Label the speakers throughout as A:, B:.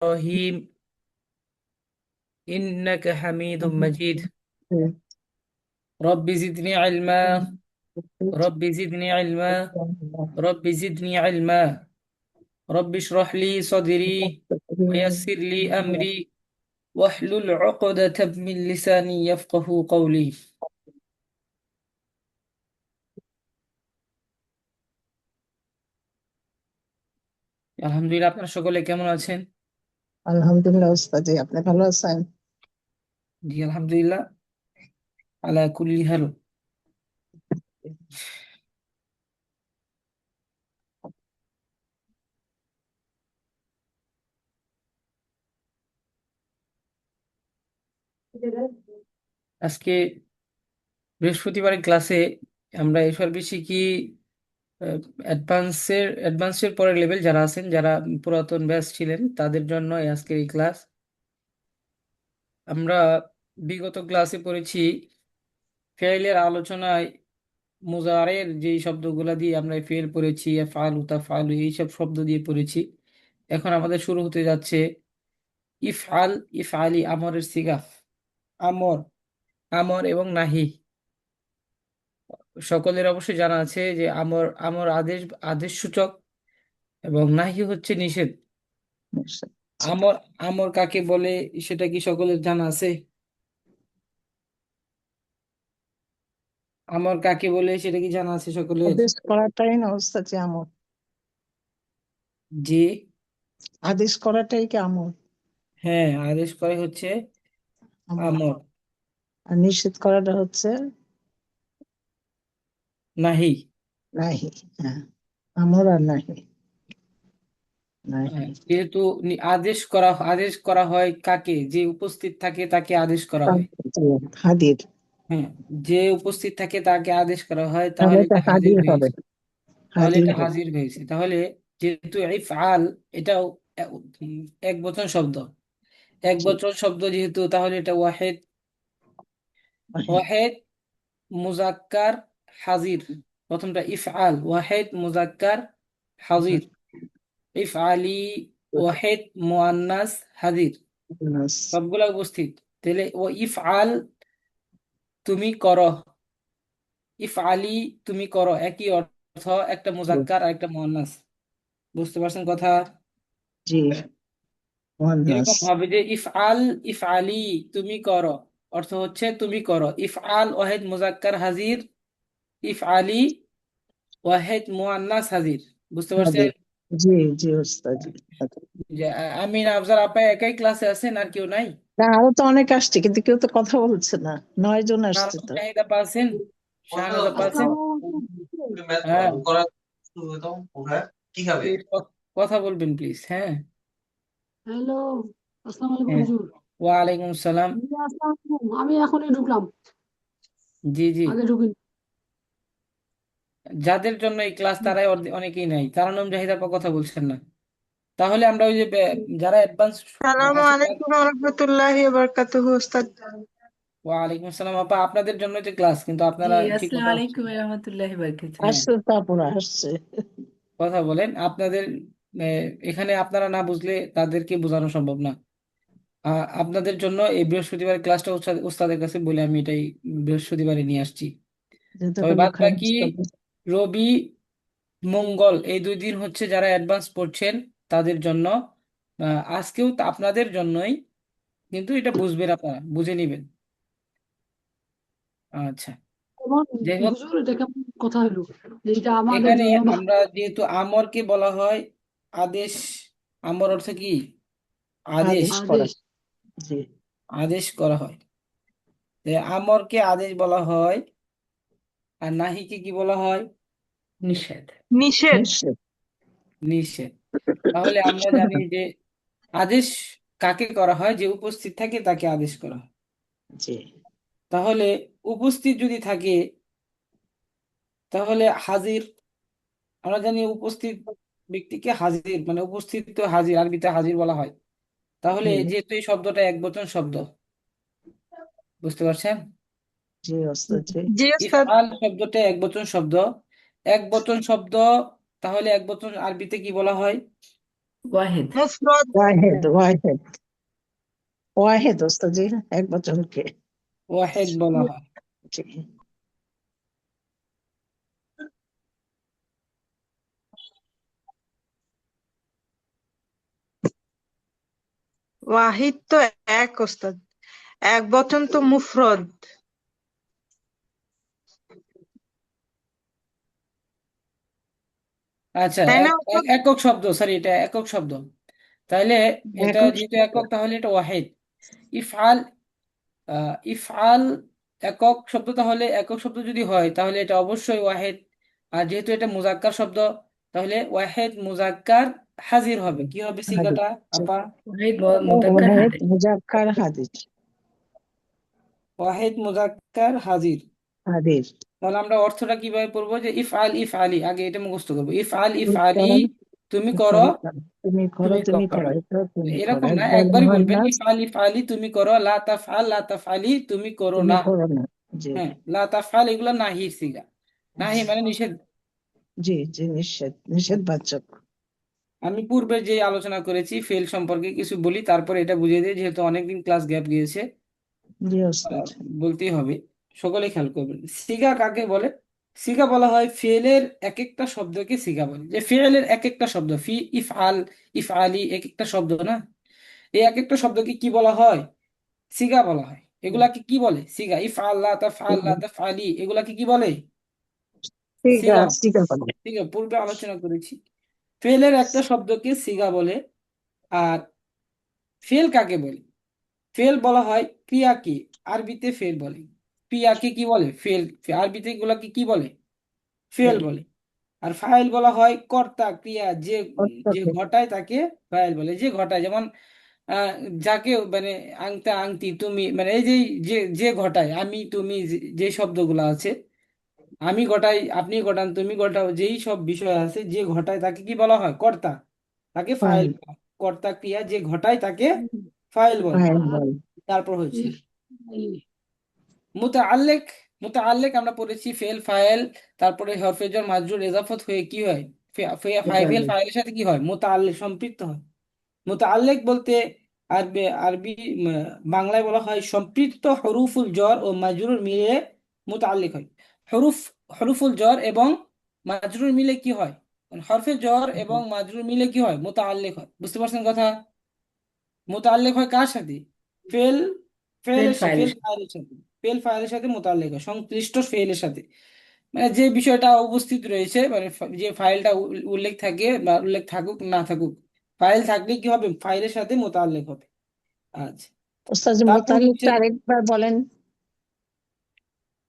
A: إبراهيم إنك حميد مجيد. رب زدني علما. رب زدني علما. رب زدني علما. رب اشرح لي صدري ويسر لي أمري واحلل عقدة من لساني يفقه قولي. আলহামদুলিল্লাহ, আপনারা সকলে কেমন আছেন?
B: আলহামদুলিল্লাহ ওস্তাদ জি, আপনি ভালো আছেন?
A: জি আলহামদুলিল্লাহ, আলা কুল্লি হাল। আজকে বৃহস্পতিবারের ক্লাসে আমরা এসব শিখি অ্যাডভান্সের পরের লেভেল যারা আছেন, যারা পুরাতন ব্যাচ ছিলেন তাদের জন্য আজকের এই ক্লাস। আমরা বিগত ক্লাসে পড়েছি ফেইলের আলোচনায় মুজারের যেই শব্দগুলা দিয়ে আমরা ফেল পড়েছি, ফালু তাফালু এইসব শব্দ দিয়ে পড়েছি। এখন আমাদের শুরু হতে যাচ্ছে ইফআল, ইফআলি, আমরের সিগা। আমর, আমর এবং নাহি। সকলের অবশ্যই জানা আছে যে আমর আমর আদেশ, আদেশ সূচক, এবং নাহি হচ্ছে নিষেধ। আমর, আমর কাকে বলে সেটা কি সকলের জানা আছে? আমর কাকে বলে সেটা কি জানা আছে সকলের?
B: আদেশ করাটাই না ওস্তাদ জি আমল।
A: জি,
B: আদেশ করাটাই কি আমল?
A: হ্যাঁ, আদেশ করে হচ্ছে
B: আমল।
A: আমর।
B: আর নিষেধ করাটা হচ্ছে
A: নাহি।
B: নাহি। হ্যাঁ, আমর আর নাহি। নাহি।
A: যেহেতু আদেশ করা হয় কাকে, যে উপস্থিত থাকে তাকে আদেশ করা হয়।
B: হাদির।
A: হ্যাঁ, যে উপস্থিত থাকে তাকে আদেশ করা হয়,
B: তাহলে
A: তাহলে
B: এটা
A: এটা হাজির
B: হাদির হবে।
A: হয়েছে। তাহলে
B: হাদির
A: এটা
B: হবে।
A: হাজির হয়েছে। তাহলে যেহেতু ইফআল এটাও এক বচন শব্দ, এক
B: জি।
A: বচন শব্দ যেহেতু, তাহলে এটা ওয়াহেদ,
B: নাহি।
A: ওয়াহেদ মুজাক্কার হাজির। প্রথমটা ইফআল ওয়াহেদ মুজাক্কার হাজির। ইফআলি ওয়াহেদ মুআন্নাস হাজির।
B: নাস।
A: সবগুলা উপস্থিত। তাহলে ও ইফআল তুমি করো, ইফআলি তুমি করো, একই অর্থ, একটা মুজাক্কার আর একটা মুআন্নাস। বুঝতে পারছেন কথা?
B: জি। ওয়ান্নাস।
A: এরকম ভাবে যে ইফআল, ইফআলি তুমি করো, অর্থ হচ্ছে তুমি করো। ইফআল ওয়াহিদ মুজাক্কার হাজির, ইফআলি ওয়াহিদ মুআন্নাস হাজির। বুঝতে পারছেন?
B: হাদির। জি। জি ওস্তাদ জি।
A: যে আমিন আফজাল আপা একাই ক্লাসে আছেন, আর কেউ নাই?
B: না, আরো তো অনেক আসছে কিন্তু কেউ তো কথা বলছে না। 9 জন আসছে তো।
A: শাহিদ আপা আছেন? শাহনাজ আপা আছেন? হ্যাঁ, প্লিজ কথা বলবেন প্লিজ। হ্যাঁ,
C: হ্যালো, আসসালামু আলাইকুম
A: হ্যাঁ,
C: হুজুর।
A: ওয়ালাইকুম আসসালাম।
C: আসসালামু আলাইকুম। আমি এখনই ঢুকলাম,
A: জি জি,
C: আগে ঢুকিনি।
A: যাদের জন্য এই ক্লাস তারাই অনেকেই নাই। তারানম জাহিদ আপা কথা বলছেন না। তাহলে আমরা ওই যে যারা অ্যাডভান্স
D: সালামু
A: আছে
D: আলাইকুম রহমতুল্লাহি বারাকাতুহু ওস্তাদ।
A: ওয়ালাইকুম আসসালাম আপা, আপনাদের জন্যই তো ক্লাস, কিন্তু
E: জি
A: আপনারা ঠিক
E: আসসালামু
A: মতো
E: আলাইকুম রহমতুল্লাহি বারকাতুহু।
A: হ্যাঁ
B: আসছে, তারপর আসছে।
A: কথা বলেন। আপনাদের এখানে আপনারা না বুঝলে তাদেরকে বোঝানো সম্ভব না। আপনাদের জন্য এই বৃহস্পতিবার ক্লাসটা উস্তাদের কাছে বলে আমি এটাই বৃহস্পতিবারে নিয়ে আসছি।
B: যেহেতু
A: তবে
B: একটা
A: বাদ
B: লোক
A: বাকি রবি মঙ্গল এই 2 দিন হচ্ছে যারা অ্যাডভান্স পড়ছেন তাদের জন্য। আজকেও তো আপনাদের জন্যই, কিন্তু এটা বুঝবেন, আপনারা বুঝে নিবেন। আচ্ছা,
C: এবং
A: যাই হোক,
C: হুজুর এটা কেমন কথা হলো যে এটা আমাদের
A: এখানে
C: জন্য না?
A: আমরা যেহেতু আমরকে বলা হয় আদেশ, আমর অর্থ কি? আদেশ,
B: আদেশ করা।
C: আদেশ।
B: জি।
A: আদেশ করা হয়। তো আমরকে আদেশ বলা হয়, আর নাহিকে কি বলা হয়? নিষেধ।
D: নিষেধ।
B: নিশ্চয়।
A: নিষেধ। তাহলে আমরা জানি যে আদেশ কাকে করা হয়, যে উপস্থিত থাকে তাকে আদেশ করা হয়।
B: জি।
A: তাহলে উপস্থিত যদি থাকে তাহলে হাজির। আমরা জানি উপস্থিত ব্যক্তিকে হাজির, মানে উপস্থিত তো হাজির, আরবিতে হাজির বলা হয়। তাহলে
B: জি।
A: যেহেতু এই শব্দটা একবচন শব্দ, বুঝতে পারছেন?
B: জি ওস্তাদ জি।
D: জি ওস্তাদ।
A: ইফআল শব্দটা একবচন শব্দ, একবচন শব্দ। তাহলে একবচন আরবিতে কি বলা হয়?
E: ওয়াহেদ।
D: মুফরদ
B: ওয়াহেদ ওয়াহেদ ওয়াহেদ ওস্তাজি, এক বচনকে।
A: ওয়াহেদ বলা হয়।
B: জি।
D: ওয়াহিদ তো এক ওস্তাদ, এক বচন তো মুফরদ,
A: আচ্ছা,
D: তাই না ওস্তাদ?
A: একক শব্দ, সরি, এটা একক শব্দ। তাহলে এটা
B: একক
A: যেহেতু
B: শব্দ।
A: একক, তাহলে এটা ওয়াহিদ। ইফআল, ইফআল একক শব্দ, তাহলে একক শব্দ যদি হয় তাহলে এটা অবশ্যই ওয়াহিদ। আর যেহেতু এটা মুজাক্কার শব্দ, তাহলে ওয়াহিদ মুজাক্কার হাজির হবে। কি হবে
B: হাদিস।
A: সিগাটা
B: জি।
A: আপা?
E: ওয়াহিদ মুদাক্কার
B: ওয়াহেদ
E: হাদিস।
B: মুজাক্কার হাদিস।
A: ওয়াহিদ মুজাক্কার হাজির।
B: হাদিস।
A: তাহলে আমরা অর্থটা কিভাবে পড়বো? যে ইফআল ইফআলি, আগে এটা মুখস্থ করবো। ইফআল
B: তুমি
A: ইফআলি,
B: করো,
A: তুমি
B: তুমি
A: করো,
B: করো, তুমি করো,
A: তুমি
B: তুমি
A: করো।
B: করো, এটা তুমি করো,
A: এরকম না,
B: একবার
A: একবারই বলবেন
B: মুহান্নাস,
A: ইফআল ইফআলি, তুমি করো। লা তাফআল লা তাফআলি, তুমি করো
B: তুমি
A: না।
B: করো না। জি।
A: হ্যাঁ, লা তাফআল এগুলো নাহির সিগা। নাহি মানে নিষেধ।
B: জি জি, নিষেধ, নিষেধবাচক।
A: আমি পূর্বে যে আলোচনা করেছি ফেল সম্পর্কে কিছু বলি, তারপরে এটা বুঝিয়ে দিই, যেহেতু অনেকদিন ক্লাস গ্যাপ গিয়েছে।
B: জি
A: আহ,
B: ওস্তাদ।
A: বলতেই হবে, সকলে খেয়াল করবেন। সিগা কাকে বলে? সিগা বলা হয় ফেলের এক একটা শব্দকে সিগা বলে। যে ফেলের এক একটা শব্দ, ফি ইফআল ইফআলি, এক একটা শব্দ না, এই এক একটা শব্দকে কি বলা হয়? সিগা বলা হয়। এগুলাকে কি বলে? সিগা। ইফআল লা তাফআল লা তাফআলি, এগুলাকে কি বলে?
B: ঠিক
A: সিগা।
B: আছে, ঠিক আছে।
A: ঠিক আছে, পূর্বে আলোচনা করেছি। ফেলের একটা শব্দকে সিগা বলে। আর ফেল কাকে বলে? ফেল বলা হয় ক্রিয়াকে, আরবিতে ফেল বলে। ক্রিয়াকে কি বলে? ফেল। আরবিতে এগুলাকে কি বলে? ফেল বলে। আর ফাইল বলা হয় কর্তা, ক্রিয়া, যে যে
B: অর্থকে।
A: ঘটায় তাকে ফাইল বলে। যে ঘটায়, যেমন আহ, যাকে মানে আংতা আংটি তুমি, মানে এই যে যে যে ঘটায়, আমি তুমি, যে শব্দগুলো আছে, আমি ঘটাই, আপনি ঘটান, তুমি ঘটাও, যেই সব বিষয় আছে, যে ঘটায় তাকে কি বলা হয়? কর্তা, তাকে ফাইল
B: ফাইল।
A: বলা হয়। কর্তা ক্রিয়া যে ঘটায় তাকে ফাইল বলে।
B: ফাইল বল।
A: তারপর হচ্ছে
C: ইফ
A: মুতাআল্লিক। মুতাআল্লিক আমরা পড়েছি ফেল ফাইল, তারপরে হরফে jar মাজরুর ইজাফত হয়ে কি হয়? ফেল
B: মুতাআল্লিক।
A: ফাইলের সাথে কি হয়? মুতাআল্লিক, সম্পৃক্ত হয়। মুতাআল্লিক বলতে আরবি আরবি উম, বাংলায় বলা হয় সম্পৃক্ত হরুফুল জ্বর ও মাজরুর মিলে মুতাআল্লিক হয়। হরুফ হরুফুল জ্বর এবং মাজরুর মিলে কি হয়? মানে হরফে জ্বর এবং মাজরুর মিলে কি হয়? মুতাআল্লিক হয়। বুঝতে পারছেন কথা? মোতাল্লেক হয় কার সাথে? ফেল,
E: ফেল
A: ফেলের
E: ফাইল।
A: ফেল ফাইলের সাথে। ফেল ফাইলের সাথে মোতাল্লেক হয়, সংশ্লিষ্ট ফেলের সাথে। মানে যে বিষয়টা উপস্থিত রয়েছে, মানে যে ফাইলটা উল্লেখ থাকে বা উল্লেখ থাকুক না থাকুক, ফাইল থাকলে কি হবে? ফাইলের সাথে মোতাল্লেক হবে। আচ্ছা,
B: ওস্তাদ,
A: তারপর হচ্ছে
B: মুতাল্লিকটা আরেকবার বলেন।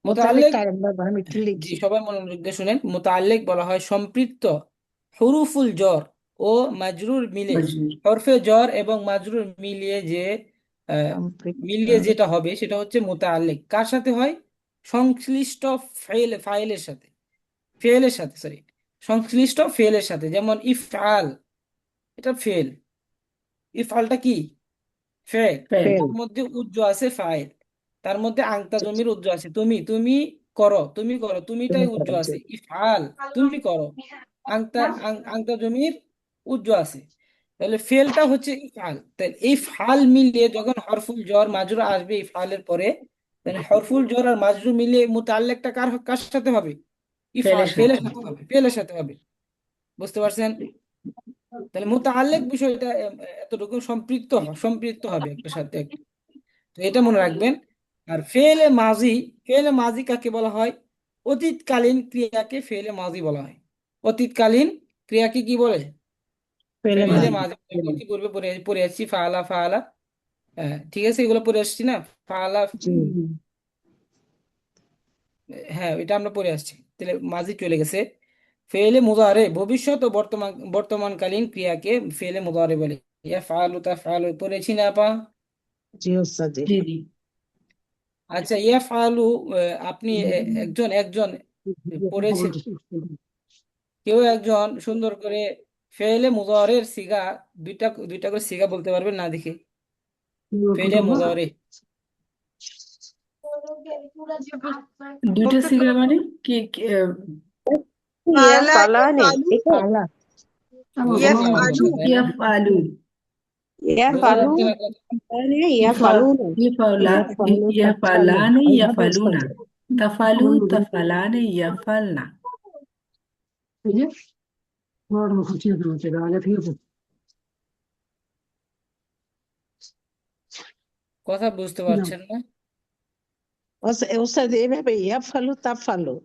A: মোতাল্লেক।
B: মুতাল্লিকটা আরেকবার বলেন, আমি একটু
A: জি,
B: লিখি।
A: সবাই মনোযোগ দিয়ে শুনেন। মোতাল্লেক বলা হয় সম্পৃক্ত হুরুফুল জ্বর ও মাজরুর মিলে,
E: মজরুর।
A: হরফে জ্বর এবং মাজরুর মিলিয়ে যে আহ,
B: সম্পৃক্ত।
A: মিলিয়ে যেটা হবে সেটা হচ্ছে মোতাল্লেক। কার সাথে হয়? সংশ্লিষ্ট ফাইলের সাথে, ফেলের সাথে, সরি, সংশ্লিষ্ট ফেলের সাথে। যেমন ইফআল, এটা ফেল। ইফআলটা কি? ফেল।
E: ফেল।
B: ফেল।
A: তার মধ্যে উজ্জ আছে ফাইল, তার মধ্যে আংতা জমির উজ্জ আছে তুমি, তুমি করো, তুমি করো, তুমিটাই
B: তুমি
A: উজ্জ
B: করো, জি।
A: আছে। ইফআল, তুমি করো, আংতা আংতা জমির উজ্জ আছে। তাহলে ফেলটা হচ্ছে ইফআল। তাহলে এই ফাল মিলিয়ে যখন হরফুল জ্বর মাজরুর আসবে ইফআলের পরে, তাহলে হরফুল জ্বর আর মাজরুর মিলিয়ে মুতাল্লিকটা কার কার সাথে হবে? ইফআল,
E: ফেলের
A: ফেলের
E: সাথে।
A: সাথে হবে, ফেলের সাথে হবে। বুঝতে পারছেন? তাহলে মুতাল্লিক বিষয়টা এতটুকু সম্পৃক্ত সম্পৃক্ত হবে একটা সাথে। তো এটা মনে রাখবেন। আর ফেলে মাজি, ফেলে মাজি কাকে বলা হয়? অতীতকালীন ক্রিয়াকে ফেলে মাজি বলা হয়। অতীতকালীন ক্রিয়াকে কি বলে?
B: ফেলে
A: ফেলে
B: মাজি।
A: মাজি বলে। ইতিপূর্বে পড়ে পড়ে আসছি ফাআলা ফাআলা। হ্যাঁ, ঠিক আছে, এগুলো পড়ে আসছি না? ফাআলা,
B: জি।
A: হ্যাঁ, এটা আমরা পড়ে আসছি। তাহলে মাজি চলে গেছে। ফেলে মুদারে ভবিষ্যৎ ও বর্তমানকালীন ক্রিয়াকে ফেলে মুদারে বলে। ইয়াফআলু তাফআলু পড়েছি না আপা?
B: জি ওস্তাদ, জি।
E: জি জি।
A: আচ্ছা, ইয়াফআলু, আপনি একজন একজন পড়েছেন, কেউ একজন সুন্দর করে ফেলে মুজারের সিগা, দুইটা দুইটা করে সিগা বলতে পারবেন না দেখি? ফেলে মুজারে
E: দুইটা সিগা মানে কি
D: ফালা
B: পালা নেই,
D: ইয়াফআলু,
B: পালা।
A: বোঝা
D: ইয়েফ
A: যাচ্ছে না
D: আলু
A: কথা, তাই না?
E: يفعل
A: বোঝা
B: ইয়াফালু
A: যাচ্ছে না কথা।
B: মানে
E: يف
B: ইয়াফালুনা
E: يفعل
B: ইয়াফালু তাফালু
E: يفعلان
B: এইভাবে
E: يفعلون
B: বলতে হবে।
E: تفعلوا تفعلان يفعلن
C: এই যে পড়ার মুখে ঠিক হচ্ছে আগে থেকে পড়ো।
A: কথা বুঝতে
C: কি নাম?
A: পারছেন না?
B: ওস্তাদ এইভাবে ইয়াফালু তাফালু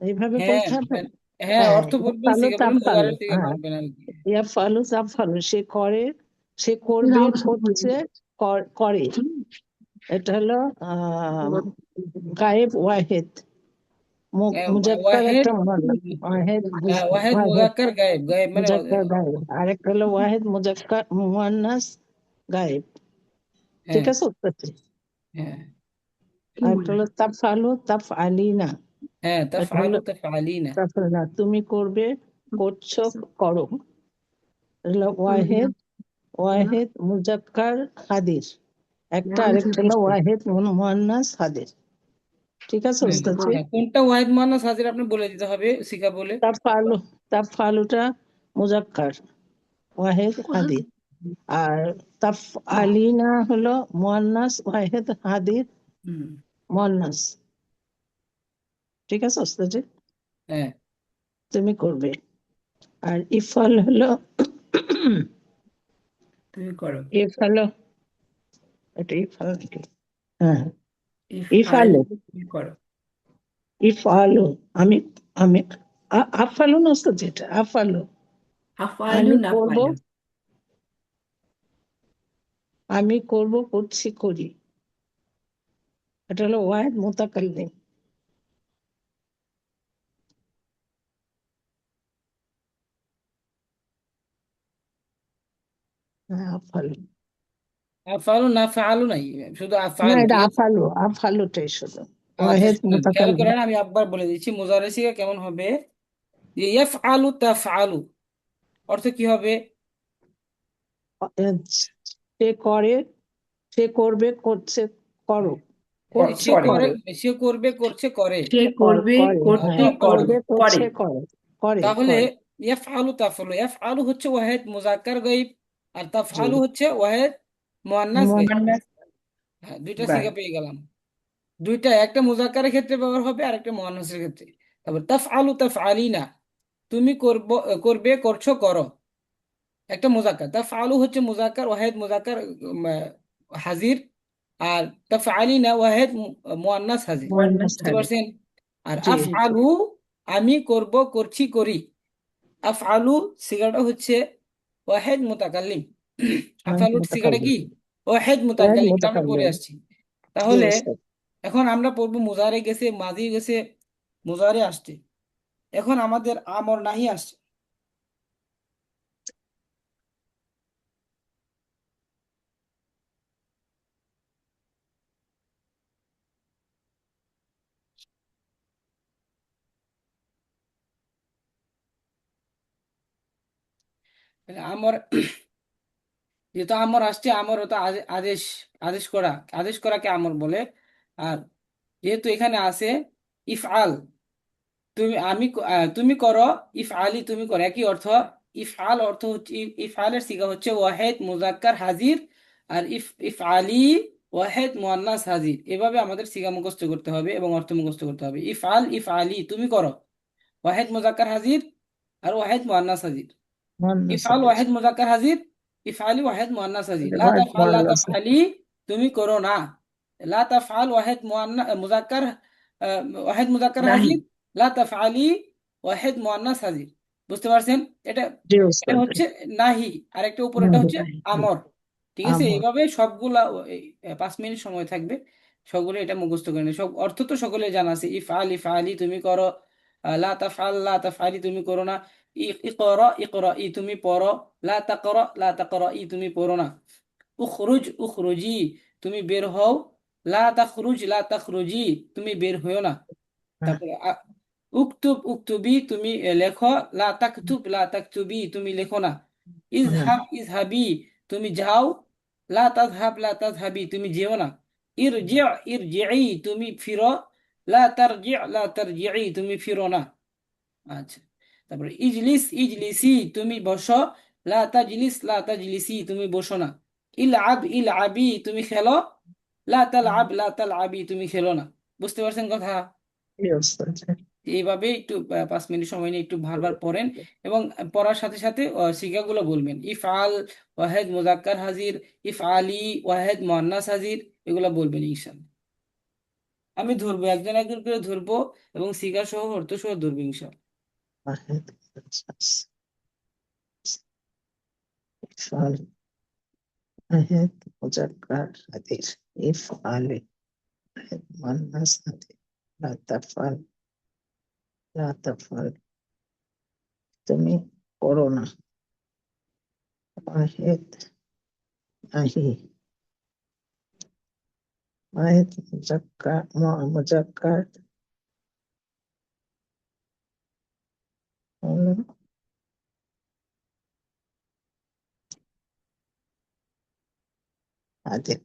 B: এইভাবে
A: হ্যাঁ
B: বলতে হবে।
A: হ্যাঁ হ্যাঁ,
B: হ্যাঁ
A: অর্থ বলবেন,
B: ইয়াফালু
A: শিখে বলবেন,
B: তাফালু,
A: মুজারের থেকে
B: হ্যাঁ
A: করবেন আর কি।
B: ইয়াফালু তাফালু, সে করে, সে
C: এই
B: করবে,
C: আমাকে সব বলে
B: করছে,
C: দিন।
B: করে। এটা হলো গায়েব ওয়াহেদ, মুজাক্কার
A: ওয়াহেদ,
B: একটা মুয়ান্নাস। ওয়াহেদ
A: ওয়াহেদ
B: ওয়াহেদ
A: মুজাক্কার গায়েব, গায়েব মানে
B: মুজাক্কার গায়েব, আরেকটা হলো ওয়াহেদ মুজাক্কার মুয়ান্নাস গায়েব। ঠিক
A: হ্যাঁ
B: আছে উত্তর?
A: হ্যাঁ
C: কি
B: আরেকটা
C: বলে?
B: হলো তাফআলু তাফআলিনা,
A: হ্যাঁ,
B: এটা
A: তাফআলু
B: হলো
A: তাফআলিনা।
B: তাফআলিনা, তুমি করবে, করছো, করো। এটা হলো ওয়াহেদ, ওয়াহেদ মুজাক্কার হাদির একটা,
C: আগে থেকে
B: আরেকটা হলো
C: প্রশ্ন।
B: ওয়াহেদ মুয়ান্নাস হাদির। ঠিক আছে
A: হ্যাঁ
B: উস্তাদ?
A: হ্যাঁ, কোনটা ওয়াহেদ মুয়ান্নাস হাজির আপনি বলে দিতে হবে শিখা বলে।
B: তাফআলু, তাফআলুটা মুজাক্কার ওয়াহেদ হাদির, আর তাফআলিনা হলো মুয়ান্নাস ওয়াহেদ হাদির
A: হুম।
B: মুয়ান্নাস। ঠিক আছে উস্তাদ?
A: হ্যাঁ,
B: তুমি করবে। আর ইফল হলো
E: তুমি করো
B: ইফ হলো, এটা ইফল নাকি? হ্যাঁ
E: ইফআল
B: ইফালু,
E: তুমি করো
B: ইফালু, আমি আমি আফালু না উস্তাদ? যেটা আফালু,
E: আফআলু
B: আমি করব,
E: নাফআলু
B: আমি করব, করছি, করি। এটা হলো ওয়াহেদ মুতাকাল্লিম। হ্যাঁ আফালু,
A: আফআলু না ফাআলু নাই, শুধু
B: না
A: আফআলু,
B: এটা
A: ঠিক আছে।
B: আফালু, আফালুটাই শুধু
A: আচ্ছা
B: ওয়াহেদ
A: শুনেন, খেয়াল
B: মুতাকাল্লিম।
A: করেন, আমি একবার বলে দিচ্ছি মুজারে সিগা কেমন হবে। যে ইয়াফআলু তাফআলু অর্থ কি হবে?
B: সে করে, সে করবে, করছে, করো,
A: সে
B: করছে,
E: করে
A: করে,
B: করো।
A: সে করবে, করছে, করে।
E: সে করবে
B: করে,
E: করছে
B: হ্যাঁ
E: করো
B: করবে,
E: করে
B: করছে, করে, করে,
A: তাহলে
B: করে।
A: ইয়াফআলু তাফআলু, ইয়াফআলু হচ্ছে ওয়াহেদ মুজাক্কার গায়ব, আর
B: জি,
A: তাফআলু হচ্ছে ওয়াহেদ মুয়ান্নাস গায়ব।
E: মুয়ান্নাস
A: হ্যাঁ, দুইটা
E: গায়
A: সিগা পেয়ে গেলাম। দুইটা, একটা মুজাক্কারের ক্ষেত্রে ব্যবহার হবে আর একটা মুয়ান্নাসের ক্ষেত্রে। তারপর তাফআলু তাফআলিনা, তুমি করবে, করছো, করো। একটা মুজাক্কার, তাফআলু হচ্ছে মুজাক্কার ওয়াহেদ মুজাক্কার হাজির, আর তাফআলিনা ওয়াহেদ মুয়ান্নাস হাজির।
E: মুয়ান্নাস
A: বুঝতে
E: হাজির
A: পারছেন? আর
B: জি,
A: আফআলু, আমি করব, করছি, করি। আফআলু সিগাটা হচ্ছে ওয়াহেদ মুতাকাল্লিম।
B: ওয়াহেদ
A: আফআলু সিগাটা কি?
B: মুতাকাল্লিম,
A: ওয়াহেদ
B: ওয়াহেদ
A: মুতাকাল্লিম, এটা আমরা পড়ে
B: মুতাকাল্লিম।
A: আসছি।
B: জি
A: তাহলে
B: উস্তাদ।
A: এখন আমরা পড়বো মুজারে গেছে, মাজি গেছে, মুজারে আসছে। এখন আমাদের আমর নাহি আসছে। তাহলে আমর, যেহেতু আমর আসছে, আমর হতো আদেশ, আদেশ করা, আদেশ করাকে আমর বলে। আর যেহেতু এখানে আছে ইফআল, তুমি তুমি করো, ইফআলি তুমি করো, একই অর্থ। ইফআল অর্থ হচ্ছে, ইফআলের সিগা হচ্ছে ওয়াহেদ মুজাক্কার হাজির, আর ইফআলি ওয়াহেদ মুয়ান্নাস হাজির। এভাবে আমাদের সিগা মুখস্থ করতে হবে এবং অর্থ মুখস্থ করতে হবে। ইফআল ইফআলি তুমি করো, ওয়াহেদ মুজাক্কার হাজির আর ওয়াহেদ মুয়ান্নাস হাজির।
B: মুয়ান্নাস
A: ইফআল
B: হাদিস,
A: ওয়াহেদ মুজাক্কার হাজির, ইফআলি ওয়াহেদ মুয়ান্নাস হাজির। লা
B: ওয়াহেদ
A: তাফআল লা
B: মুয়ান্নাস।
A: তাফআলি, তুমি করো না। লা তাফআল ওয়াহেদ মুজাক্কার, ওয়াহেদ মুজাক্কার
E: নাহি
A: হাজির। লা তাফআলি ওয়াহেদ মুয়ান্নাস হাজির। বুঝতে পারছেন? এটা,
B: জি
A: এটা
B: উস্তাদ।
A: হচ্ছে নাহি, আর একটা উপরেটা
B: নাহি,
A: হচ্ছে আমর। ঠিক আছে,
B: আমর।
A: এইভাবে সবগুলা, এই 5 মিনিট সময় থাকবে, সবগুলো এটা মুখস্থ করে নেবে। সব অর্থ তো সকলে জানা আছে। ইফআল ইফআলি তুমি করো, লা তাফআল লা তাফআলি তুমি করো না। ইকরা ইকরা ই তুমি পড়ো, লা তাকরা লা তাকরা ই তুমি পড়ো না। উখরুজ উখরুজি তুমি বের হও, লা তাখরুজ লা তাখরুজি তুমি বের হও না।
B: হ্যাঁ,
A: তারপরে উকতুব উকতুবি তুমি লেখো, লা তাকতুব লা তাকতুবি তুমি লেখো না।
B: হ্যাঁ,
A: ইজহাব ইজহাবি তুমি যাও, লা তাযহাব লা তাযহাবি তুমি যেও না। ইরজি ইরজিই তুমি ফিরো, লা তারজি লা তারজিই তুমি ফিরো না। আচ্ছা, তারপরে ইজলিস ইজলিসি, তুমি বসো। লা তাজলিস লা তাজলিসি, তুমি বসো না। ইলআব ইলআবি, তুমি খেলো। লা তালআব লা তালআবি, তুমি খেলো না। বুঝতে পারছেন কথা?
B: জি ওস্তাদ।
A: এইভাবে একটু 5 মিনিট সময় নিয়ে একটু ভারবার পড়েন, এবং পড়ার সাথে সাথে সিগাগুলো বলবেন। ইফআল, ওয়াহেদ মুজাক্কার হাজির, ইফআলি, ওয়াহেদ মুয়ান্নাস হাজির, এগুলো বলবেন ইনশাআল্লাহ। আমি ধরবো, একজন একজন করে ধরবো, এবং সিগা সহ অর্থ সহ ধরবো ইনশাআল্লাহ।
B: واحد ইফআল واحد مذكر حديث افعل واحد مؤنث حديث لا تفعل لا تفعل তুমি করো না واحد নাহি واحد مذكر হলো হাদিস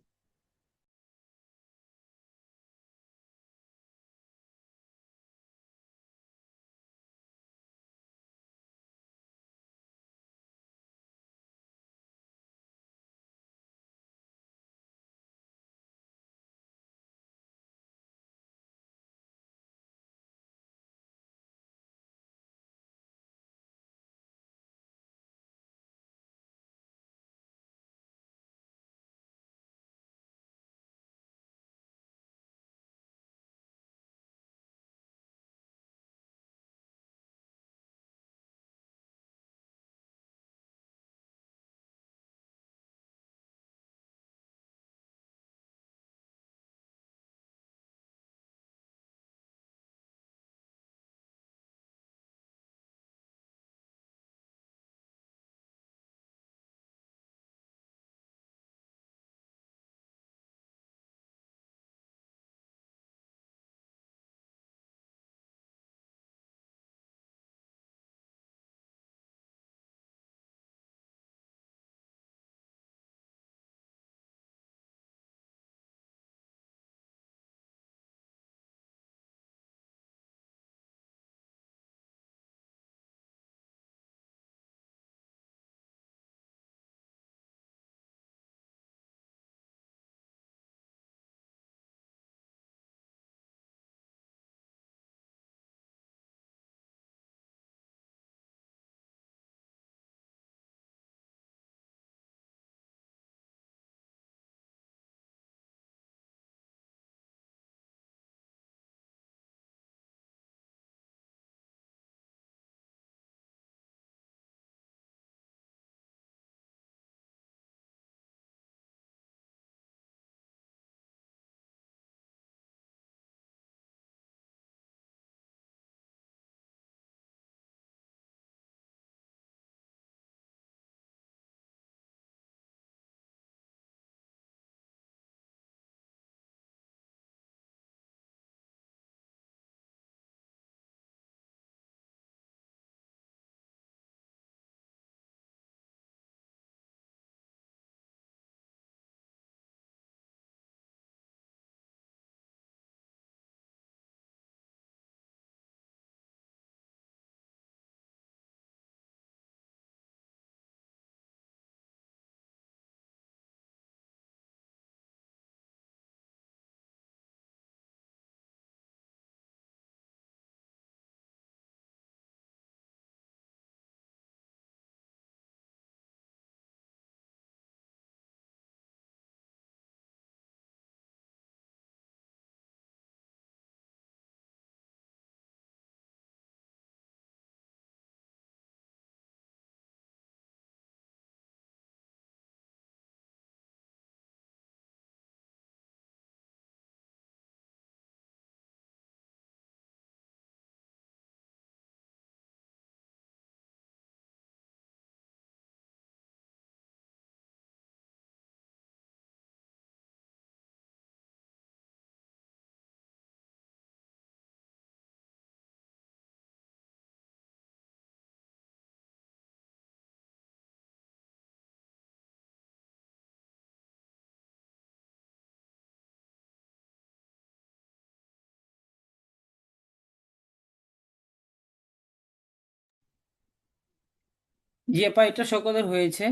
A: জি আপা, এটা সকলের হয়েছে।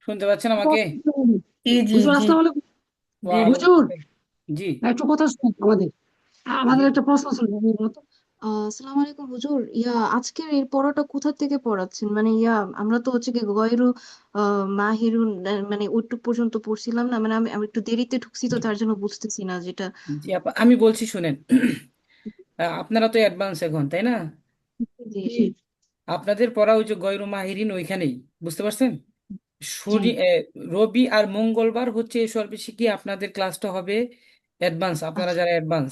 A: শুনতে পাচ্ছেন আমাকে?
E: জি জি
C: হুজুর
E: জি।
C: আসসালামু আলাইকুম।
A: ওয়ালাইকুম
C: হুজুর
A: আসসালাম। জি
C: একটু কথা শুনুন আমাদের।
A: জি।
C: আমাদের একটা প্রশ্ন ছিল আপনি বলুন তো।
F: আসসালামু আলাইকুম হুজুর, আজকের এই পড়াটা কোথা থেকে পড়াচ্ছেন? মানে আমরা তো হচ্ছে কি গয়রু মাহিরুন, মানে ওইটুক পর্যন্ত পড়ছিলাম না, মানে আমি আমি একটু দেরিতে ঢুকছি তো তার জন্য বুঝতেছি না যেটা।
A: জি আপা, আমি বলছি শুনেন। আপনারা তো অ্যাডভান্স এখন, তাই না?
F: জি
C: জি
F: জি
A: আপনাদের পড়া ওই যে গয়রু মাহিরিন ওইখানেই, বুঝতে পারছেন?
C: জি।
A: রবি আর মঙ্গলবার হচ্ছে এই সর্বশিক্ষী আপনাদের ক্লাসটা হবে অ্যাডভান্স, আপনারা
C: আচ্ছা।
A: যারা অ্যাডভান্স।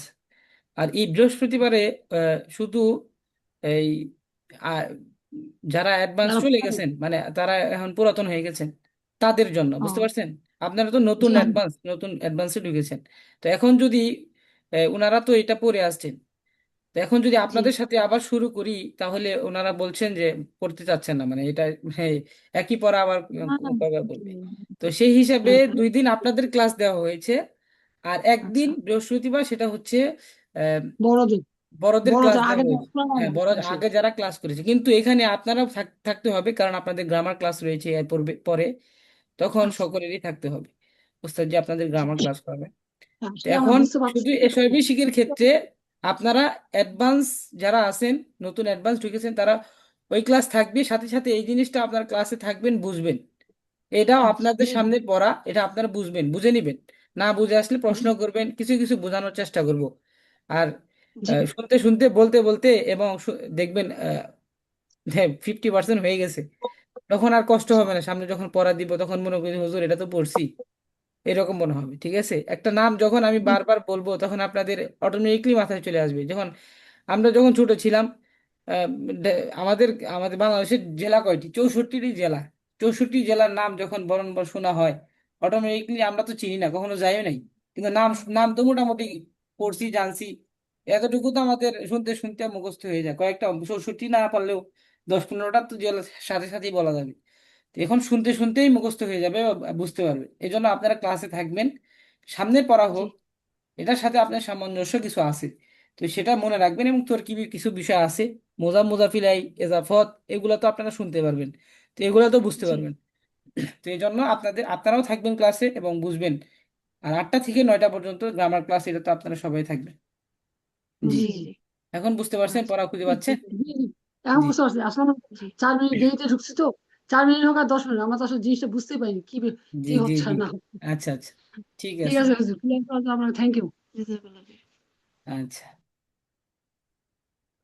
A: আর এই বৃহস্পতিবারে শুধু এই আহ, যারা অ্যাডভান্স
C: যারা
A: চলে
C: পারে।
A: গেছেন, মানে তারা এখন পুরাতন হয়ে গেছেন, তাদের জন্য, বুঝতে
F: ও
A: পারছেন? আপনারা তো
F: জি
A: নতুন
F: জি
A: অ্যাডভান্স, নতুন অ্যাডভান্সে ঢুকেছেন। তো এখন যদি ওনারা তো এটা পড়ে আসছেন, তো এখন যদি
F: জি।
A: আপনাদের সাথে আবার শুরু করি, তাহলে ওনারা বলছেন যে পড়তে চাচ্ছেন না, মানে এটা, হ্যাঁ, একই পড়া আবার
F: না না
A: কয়বার
F: জি,
A: বলবে। তো সেই হিসাবে
C: হ্যাঁ,
A: 2 দিন আপনাদের ক্লাস দেওয়া হয়েছে, আর একদিন
F: আচ্ছা
A: বৃহস্পতিবার সেটা হচ্ছে আহ,
C: বড়দের
A: বড়দের ক্লাস
C: বড়দের আগে
A: দেওয়া
C: তো
A: হয়েছে।
C: পুরানো
A: হ্যাঁ, বড়
C: আছে।
A: আগে যারা ক্লাস করেছে, কিন্তু এখানে আপনারা থাকতে হবে, কারণ আপনাদের গ্রামার ক্লাস রয়েছে এর পরে পরে, তখন
F: আচ্ছা
A: সকলেরই থাকতে হবে। ওস্তাদ যে আপনাদের গ্রামার ক্লাস করাবে। তো
C: আসলে আমরা
A: এখন
C: বুঝতে পারছি।
A: শুধু এসআইবি শিখের ক্ষেত্রে আপনারা অ্যাডভান্স যারা আছেন, নতুন অ্যাডভান্স ঢুকেছেন, তারা ওই ক্লাস থাকবে, সাথে সাথে এই জিনিসটা আপনার ক্লাসে থাকবেন, বুঝবেন। এটাও
C: আচ্ছা
A: আপনাদের সামনে পড়া, এটা আপনারা বুঝবেন, বুঝে নিবেন। না বুঝে আসলে প্রশ্ন করবেন, কিছু কিছু বোঝানোর চেষ্টা করব। আর
F: জি
A: শুনতে শুনতে, বলতে বলতে, এবং দেখবেন 50% হয়ে গেছে, তখন আর কষ্ট হবে না। সামনে যখন পড়া দিব, তখন মনে করি হুজুর এটা তো পড়ছি, এরকম মনে হবে। ঠিক আছে, একটা নাম যখন আমি
C: জি
A: বারবার বলবো, তখন আপনাদের অটোমেটিকলি মাথায় চলে আসবে। যখন আমরা যখন ছোট ছিলাম, আহ, আমাদের আমাদের বাংলাদেশের জেলা কয়টি? 64টি জেলা। 64 জেলার নাম যখন বরং শোনা হয়, অটোমেটিকলি, আমরা তো চিনি না, কখনো যাইও নাই, কিন্তু নাম নাম তো মোটামুটি পড়ছি, জানছি। এতটুকু তো আমাদের শুনতে শুনতে মুখস্থ হয়ে যায়, কয়েকটা 64 না পারলেও 10-15টা তো জেলার সাথে সাথেই বলা যাবে। তো এখন শুনতে শুনতেই মুখস্থ হয়ে যাবে বা বুঝতে পারবে। এই জন্য আপনারা ক্লাসে থাকবেন, সামনে পড়া
F: জি
A: হোক, এটার সাথে আপনার সামঞ্জস্য কিছু আছে, তো সেটা মনে রাখবেন। এবং তোর কি কিছু বিষয় আছে, মোজাফিলাই, এজাফত, এগুলো তো আপনারা শুনতে পারবেন, তো এগুলো তো বুঝতে
F: জি
A: পারবেন। তো এই জন্য আপনারাও থাকবেন ক্লাসে এবং বুঝবেন। আর 8টা থেকে 9টা পর্যন্ত গ্রামার ক্লাস, এটা তো আপনারা সবাই থাকবেন। জি।
F: জি জি
A: এখন বুঝতে পারছেন,
F: আচ্ছা
A: পড়া খুঁজে
C: জি,
A: পাচ্ছেন?
C: জি, জি। এখন
A: জি
C: বুঝতে পারছি আসলে আমরা
F: জি
C: 4 মিনিট দেরিতে ঢুকছি তো। 4 মিনিট হোক আর 10 মিনিট, আমরা তো আসলে জিনিসটা বুঝতেই পারিনি কি
A: জি
C: কি
A: জি
C: হচ্ছে
A: জি।
C: আর না হচ্ছে।
A: আচ্ছা আচ্ছা, ঠিক
C: ঠিক
A: আছে।
C: আছে হুজুর, ক্লিয়ার করার জন্য আপনাকে থ্যাংক ইউ।
F: জাযাকাল্লাহ খাইর।
A: আচ্ছা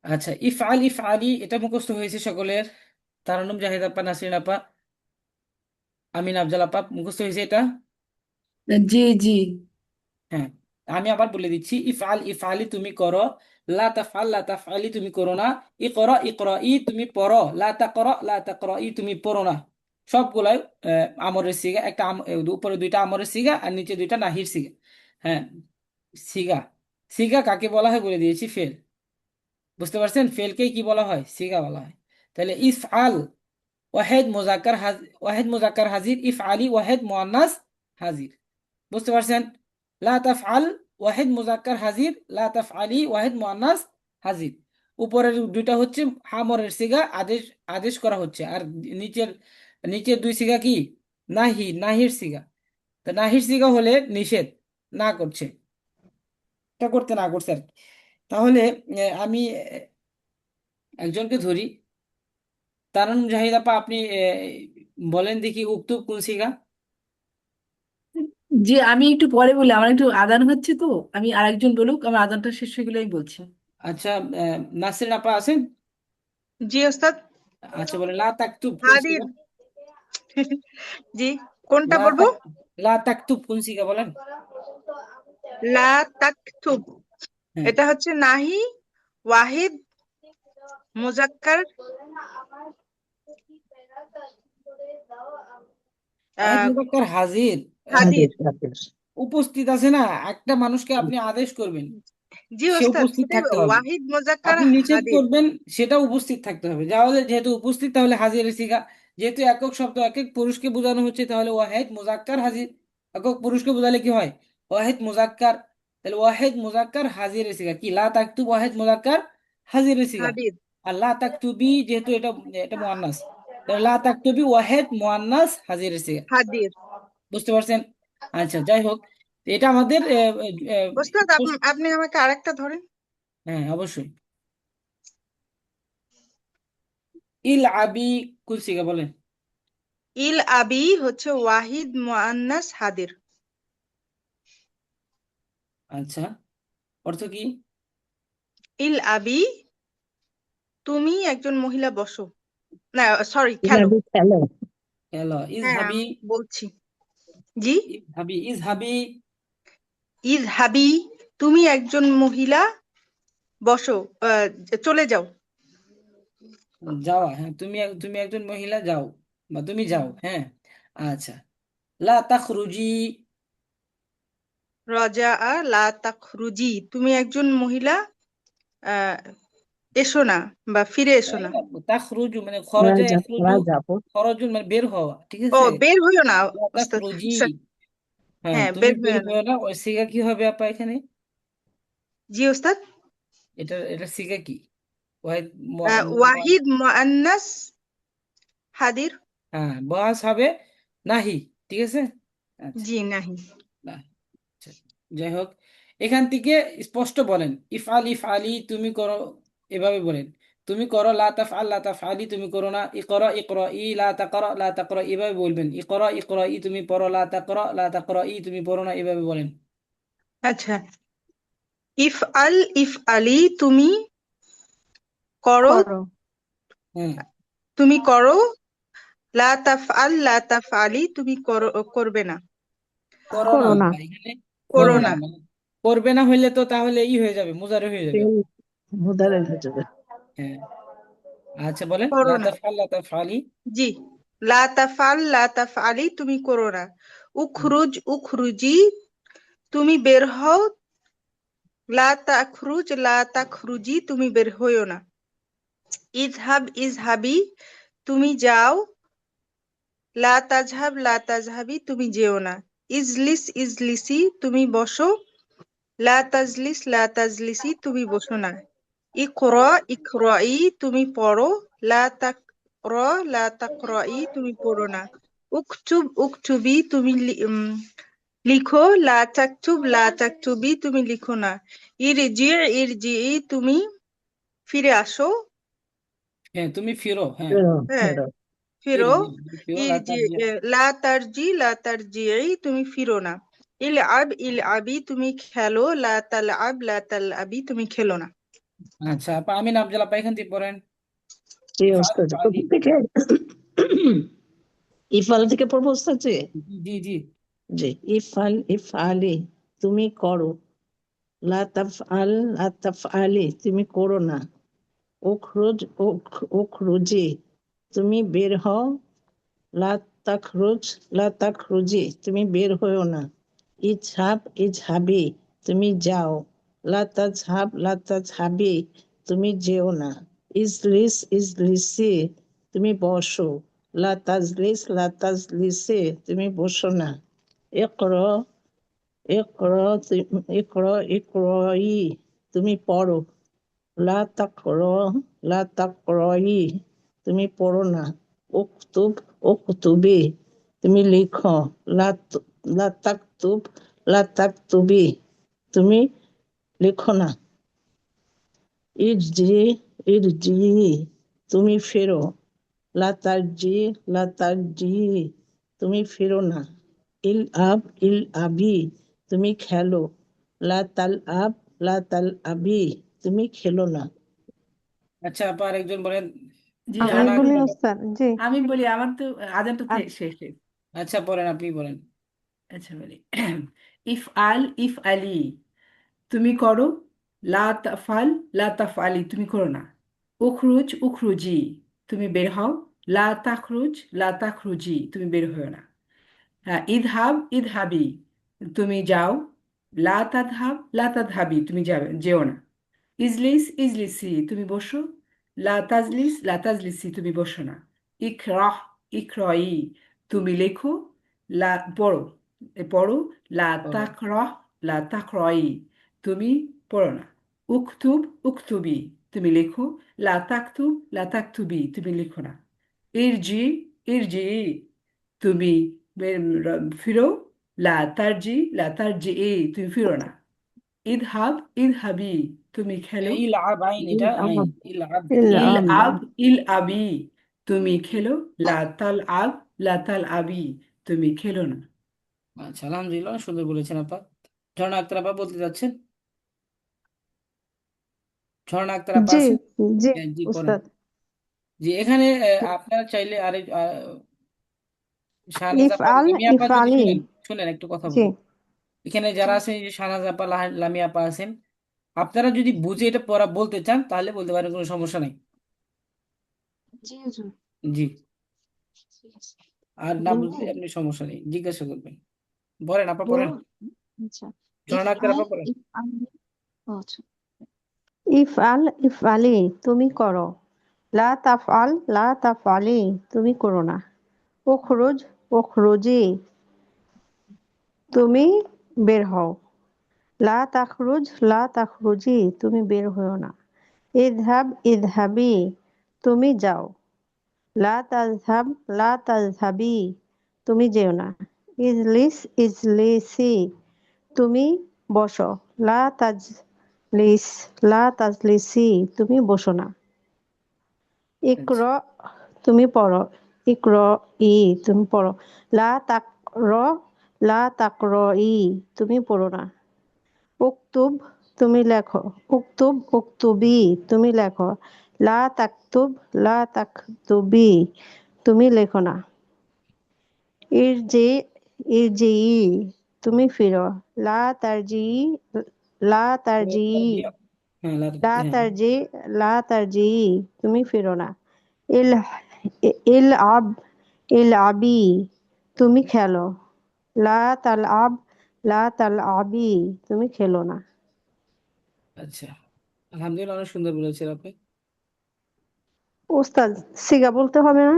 A: আচ্ছা, ইফ আলি এটা মুখস্থ হয়েছে সকলের। তারানুম, জাহিদ আপা, নাসরিন আপা, আমিন, আফজাল আপা, মুখস্থ হয়েছে এটা?
E: জি জি।
A: হ্যাঁ, আমি আবার বলে দিচ্ছি। ইফআলি তুমি করো, লা তাফআলি তুমি করো না, ইকরাই তুমি পড়ো, লা তাকরাই তুমি পড়ো না। সবগুলাই আমরের সিগা, একটা উপরে 2টা আমরের সিগা আর নিচে 2টা নাহির সিগা। হ্যাঁ, সিগা। সিগা কাকে বলা হয় বলে দিয়েছি, ফেল। বুঝতে পারছেন, ফেলকে কি বলা হয়? সিগা বলা হয়। তাহলে ইফআল, ওয়াহেদ মুজাক্কার হাজির, ইফআলি ওয়াহেদ মুয়ান্নাস হাজির। বুঝতে পারছেন? লা তাফআল ওয়াহিদ মুজাক্কার হাজির, লা তাফআলি ওয়াহিদ মুআন্নাস হাজির। উপরের 2টা হচ্ছে হামরের সিগা, আদেশ আদেশ করা হচ্ছে। আর নিচের নিচের 2 সিগা কি? নাহির সিগা। তো নাহির সিগা হলে নিষেধ, না করছে, এটা করতে না করছে আর কি। তাহলে আমি একজনকে ধরি। তারুণ জাহিদ আপা, আপনি বলেন দেখি, উক্ত কোন সিগা?
E: জি, আমি একটু পরে বলি, আমার একটু আদান হচ্ছে তো। আমি আরেকজন বলুক, আমার আদানটা শেষ হয়ে গেলে আমি বলছি।
A: আচ্ছা, নাসরিন আপা আছেন?
D: জি ওস্তাদ।
A: আচ্ছা, বলেন, লা তাকতুব কোন সিগা?
D: হাদিদ। জি, কোনটা
A: লা
D: বলবো?
A: তাক লা তাকতুব কোন সিগা বলেন?
D: লা তাকতুব,
A: হ্যাঁ,
D: এটা হচ্ছে নাহি, ওয়াহিদ, মুজাক্কার,
A: ওয়াহিদ
D: আহ,
A: মুজাক্কার হাজির।
D: হাদির।
B: আদেশ আদেশ।
A: উপস্থিত আছে না, একটা মানুষকে আপনি আদেশ করবেন,
D: জি
A: সে
D: ওস্তাদ,
A: উপস্থিত
D: সেটাই
A: থাকতে হবে।
D: ওয়াহিদ মুজাক্কার
A: আপনি নিষেধ
D: হাদির।
A: করবেন, সেটা উপস্থিত থাকতে হবে। তাহলে যেহেতু উপস্থিত, তাহলে হাজির সিগা। যেহেতু একক শব্দ একক পুরুষকে বোঝানো হচ্ছে, তাহলে ওয়াহিদ মুজাক্কার হাজির। একক পুরুষকে বোঝালে কি হয়? ওয়াহিদ মুজাক্কার। তাহলে ওয়াহিদ মুজাক্কার হাজির সিগা কি? লা তাকতুব ওয়াহিদ মুজাক্কার হাজির সিগা।
D: হাদির।
A: আর লা তাকতুবি যেহেতু এটা এটা মুয়ান্নাস, তাহলে লা তাকতুবি ওয়াহেদ মুয়ান্নাস হাজির সিগা।
D: হাদির।
A: বুঝতে পারছেন? আচ্ছা, যাই হোক, এটা আমাদের
D: ওস্তাদ আপনি আমাকে আরেকটা ধরেন।
A: হ্যাঁ, অবশ্যই। ইল আবি কোন সিগা বলেন?
D: ইল আবি হচ্ছে ওয়াহিদ মুআন্নাস হাদির।
A: আচ্ছা, অর্থ কি?
D: ইল আবি, তুমি একজন মহিলা বসো, না সরি খেলো।
B: ইলাবি খেলো।
A: হ্যালো,
D: হ্যাঁ
A: ইজহাবি।
D: আমি বলছি। জি।
A: ইজহাবি, ইজহাবি।
D: ইজহাবি, তুমি একজন মহিলা বসো, আহ, চলে যাও।
A: যাওয়া, হ্যাঁ, তুমি একজন মহিলা যাও, বা তুমি যাও, হ্যাঁ। আচ্ছা, লা তাখরুজি।
D: রজা লা তাখরুজি, তুমি একজন মহিলা আহ এসো না বা ফিরে এসো না।
A: তাখরুজু মানে খরজা
B: রাজা
A: ইয়াখরুজু।
B: রাজা
A: খরজুন মানে বের হওয়া, ঠিক
D: ও
A: আছে?
D: বের হইও না
A: লা
D: ওস্তাদ।
A: তাখরুজি,
D: স-
A: হ্যাঁ,
D: হ্যাঁ
A: তুমি
D: বের
A: বের
D: হইও না।
A: হও না, ওই সিগা কি হবে আপা এখানে?
D: জি ওস্তাদ।
A: এটা সিগা কি? ওয়াহিদ
D: ওয়াহিদ মুআন্নাস হাদির।
A: হ্যাঁ, বহাস হবে নাহি, ঠিক আছে। আচ্ছা,
D: জি নাহি।
A: না, আচ্ছা, যাই হোক, এখান থেকে স্পষ্ট বলেন, ইফআল ইফআলি তুমি করো, এভাবে বলেন। তুমি করো, লা তাফআল লা তাফআলি তুমি করো না। ইকরা ইকরাই লা তাকরা লা তাকরা, এভাবে বলবেন। ইকরা ইকরাই তুমি পড়ো, লা তাকরা লা তাকরাই তুমি পড়ো না, এভাবে বলেন।
D: আচ্ছা, ইফআল ইফআলি তুমি করো,
F: করো।
A: হ্যাঁ,
D: তুমি করো। লা তাফআল লা তাফআলি তুমি করো, করবে না।
A: করো না,
F: করো না।
A: বা এখানে
D: করো
A: করবে না
D: না।
A: মানে করবে না হইলে তো তাহলে ই হয়ে যাবে, মুজারে হয়ে যাবে।
B: তেল মুদারে হয়ে যাবে।
A: হ্যাঁ, আচ্ছা, বলেন লা
D: করো না।
A: তাফআল লা তাফআলি।
D: জি, লা তাফআল লা তাফআলি তুমি করো না। উখরুজ উখরুজি, তুমি বের হও। লা তাখরুজ লা তাখরুজি, তুমি বের হইও না। ইজহাব ইজহাবি, তুমি যাও। লা তাজহাব লা তাজহাবি, তুমি যেও না। ইজলিস ইজলিসি, তুমি বসো। লা তাজলিস লা তাজলিসি, তুমি বসো না। ইকরা ইকরাই, তুমি পড়ো। লা তাকরা লা তাকরাই, তুমি পড়ো না। উকতুব উকতুবি, তুমি লিখো। লা তাকতুব লা তাকতুবি, তুমি লিখো না। ইরজি ইরজিই, তুমি ফিরে আসো।
A: হ্যাঁ, তুমি ফিরো, হ্যাঁ।
B: ফেরো
D: হ্যাঁ
B: ফেরো।
D: ফিরো।
A: ইরজি, ফিরো, লা
D: ইরজি
A: তারজি।
D: লা তারজি লা তারজিই, তুমি ফিরো না। ইল আব ইল আবি, তুমি খেলো। লা তাল আব লা তাল আবি, তুমি খেলো না।
A: আচ্ছা, আপা আমিন আফজাল আপা এখান থেকে পড়েন।
B: জি
A: ইফআল
B: ওস্তাদ,
A: ইফআলি।
B: প্রথম থেকে ইফাল থেকে পড়বো ওস্তাদ জি।
A: জি জি।
B: জি, ইফাল ইফআলি তুমি করো। লা তাফআল লা তাফআলি তুমি করো না। উখরুজ উখরুজি তুমি বের হও। লা তাখরুজ লা তাখরুজি তুমি বের হও না। ইজহাব ইজহাবি তুমি যাও। লা তাজহাব লা তাজহাবি তুমি যেও না। ইজলিস ইজলিসি তুমি বসো। লা তাজলিস লা তাজলিসি তুমি বসো না। ইকরা ইকরা ইকরা ইকরাই তুমি পড়ো। লা তাকরা লা তাকরাই তুমি পড়ো না। উকতুব উকতুবি তুমি লিখো। লা লা তাকতুব লা তাকতুবি তুমি লিখো না। ইরজি ইরজি তুমি ফেরো। লা তারজি লা তারজি তুমি ফেরো না। ইল আব ইল আবি তুমি খেলো। লা তাল আব লা তাল আবি তুমি খেলো না।
A: আচ্ছা, আপা আরেকজন বলেন।
E: জি
F: আমি
A: জানা
F: বলি
A: গেল।
F: ওস্তাদ, জি।
E: আমি বলি, আমার তো আজানটা
F: আ-
E: শেষ শেষ।
A: আচ্ছা, বলেন, আপনি বলেন।
E: আচ্ছা বলি, ইফ আল ইফ আলি তুমি করো। লা তাফাল লা তাফআলি তুমি করো না। উখরুজ উখরুজি তুমি বের হও। লা তাখরুজ লা তাখরুজি তুমি বের হও না। হ্যাঁ, ইদহাব ইদহাবি তুমি যাও। লা তাদহাব লা তাদহাবি তুমি যাবে যেও না। ইজলিস ইজলিসি তুমি বসো। লা তাজলিস লা তাজলিসি তুমি বসো না। ইকরাহ ইকরাই তুমি লেখো। লা পড়ো পড়ো। লা
A: বলো।
E: তাকরাহ লা তাকরাই তুমি পড়ো না। উকতুব উকতুবি তুমি লেখো। লা তাকতুব লা তাকতুবি তুমি লিখো না। ইরজি ইরজি তুমি ফিরো। লা তারজি লা তারজি তুমি ফিরো না। ইদহাব ইদহাবি তুমি খেলো।
A: ইল আব আইন, এটা
B: ইলআব
A: আইন ইল আব।
E: ইল
B: ইলআব
E: আব ইল আবি তুমি খেলো। লা তাল আব লা তাল আবি তুমি খেলো না।
A: আচ্ছা, আলহামদুলিল্লাহ, অনেক সুন্দর বলেছেন আপা। ঝর্ণা আক্তার আপা বলতে যাচ্ছেন? ঝর্ণা আক্তার আপা
B: জি
A: আছেন?
B: জি
A: হ্যাঁ, জি পড়েন।
B: উস্তাদ।
A: জি, এখানে আপনারা চাইলে আরেক শাহনাজ আপা,
B: ইফআল
A: লামি আপা, যদি
B: ইফআলি।
A: শুনেন, শুনেন একটু কথা
B: জি
A: বলি। এখানে
F: জি
A: যারা আছেন, এই যে শাহনাজ আপা, লামি আপা আছেন, আপনারা যদি বুঝে এটা পড়া বলতে চান তাহলে বলতে পারেন, কোনো সমস্যা নেই।
F: জি হুজুর।
A: জি।
F: ঠিক আছে।
A: আর না
F: বলবো।
A: বুঝলে আপনি সমস্যা নেই, জিজ্ঞাসা করবেন। পড়েন আপা, পড়েন।
F: বলবো। আচ্ছা।
A: ঝর্ণা আক্তার
F: ইফআল
A: আপা পড়েন।
F: ইফআলি। ও আচ্ছা।
B: ইফআল ইফআলি তুমি করো। লা তাফআল লা তাফআলি তুমি করো না। উখরুজ উখরুজি তুমি বের হও। লা তাখরুজ লা তাখরুজি তুমি বের হও না। ইযহাব ইযহাবি তুমি যাও। লা তাযহাব লা তাযহাবি তুমি যেও না। ইজলিস ইজলিসি তুমি বসো। লা তাজলিস লা তাজলিসি তুমি বসো না। ইকর
A: আচ্ছা
B: তুমি পড়ো। ইকর ই তুমি পড়ো। লা তাকর লা তাকর ই তুমি পড়ো না। উক্তুব তুমি লেখো। উক্তুব উক্তুবি তুমি লেখো। লা তাকতুব লা তাকতুবি তুমি লেখো না। ইরজি ইরজি তুমি ফিরো। লা তারজি লা তারজি
A: হ্যাঁ,
B: লা
A: হ্যাঁ।
B: তারজি লা তারজি তুমি ফিরো না। ইল ইল আব ইল আবি তুমি খেলো। লা তাল আব লা তাল আবি তুমি খেলো না।
A: আচ্ছা, আলহামদুলিল্লাহ, অনেক সুন্দর বলেছেন আপনি।
B: ওস্তাদ সিগা বলতে হবে না?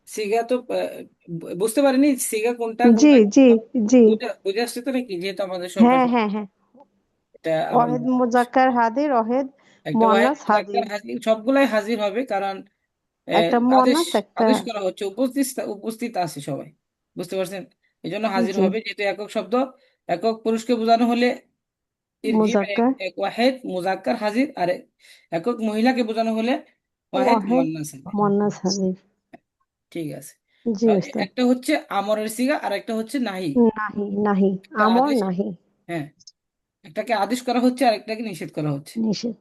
A: সিগা তো বুঝতে পারিনি সিগা কোনটা
B: জি
A: কোনটা।
B: জি জি।
A: দুইটা বুঝে আসছে তো নাকি, যেহেতু আমাদের সব
B: হ্যাঁ
A: ভাষা
B: হ্যাঁ হ্যাঁ।
A: এটা আমার
B: অহেদ মোজাক্কার হাদির অহেদ
A: একটা ওয়াহেদ
B: মুয়ান্নাস
A: মুজাক্কার
B: হাজির।
A: হাজির, সবগুলাই হাজির হবে, কারণ
B: একটা
A: আদেশ
B: মুয়ান্নাস একটা
A: আদেশ করা হচ্ছে, উপস্থিত উপস্থিত আছে সবাই, বুঝতে পারছেন? এই জন্য হাজির
B: জি
A: হবে, যেহেতু একক শব্দ। একক পুরুষকে বোঝানো হলে ইরজি, মানে
B: মুজাক্কার
A: এক ওয়াহেদ মুজাক্কার হাজির, আর একক মহিলাকে বোঝানো হলে ওয়াহেদ
B: ওয়াহেদ
A: মুয়ান্নাস হাজির।
B: মুয়ান্নাস হাজির।
A: ঠিক আছে।
B: জি
A: তাহলে
B: ওস্তাদ।
A: একটা হচ্ছে আমরের সিগা, আর একটা হচ্ছে নাহি।
B: নাহি নাহি
A: একটা
B: আমর
A: আদেশ,
B: নাহি
A: হ্যাঁ, একটাকে আদেশ করা হচ্ছে আর একটাকে নিষেধ করা হচ্ছে।
B: নিষেধ।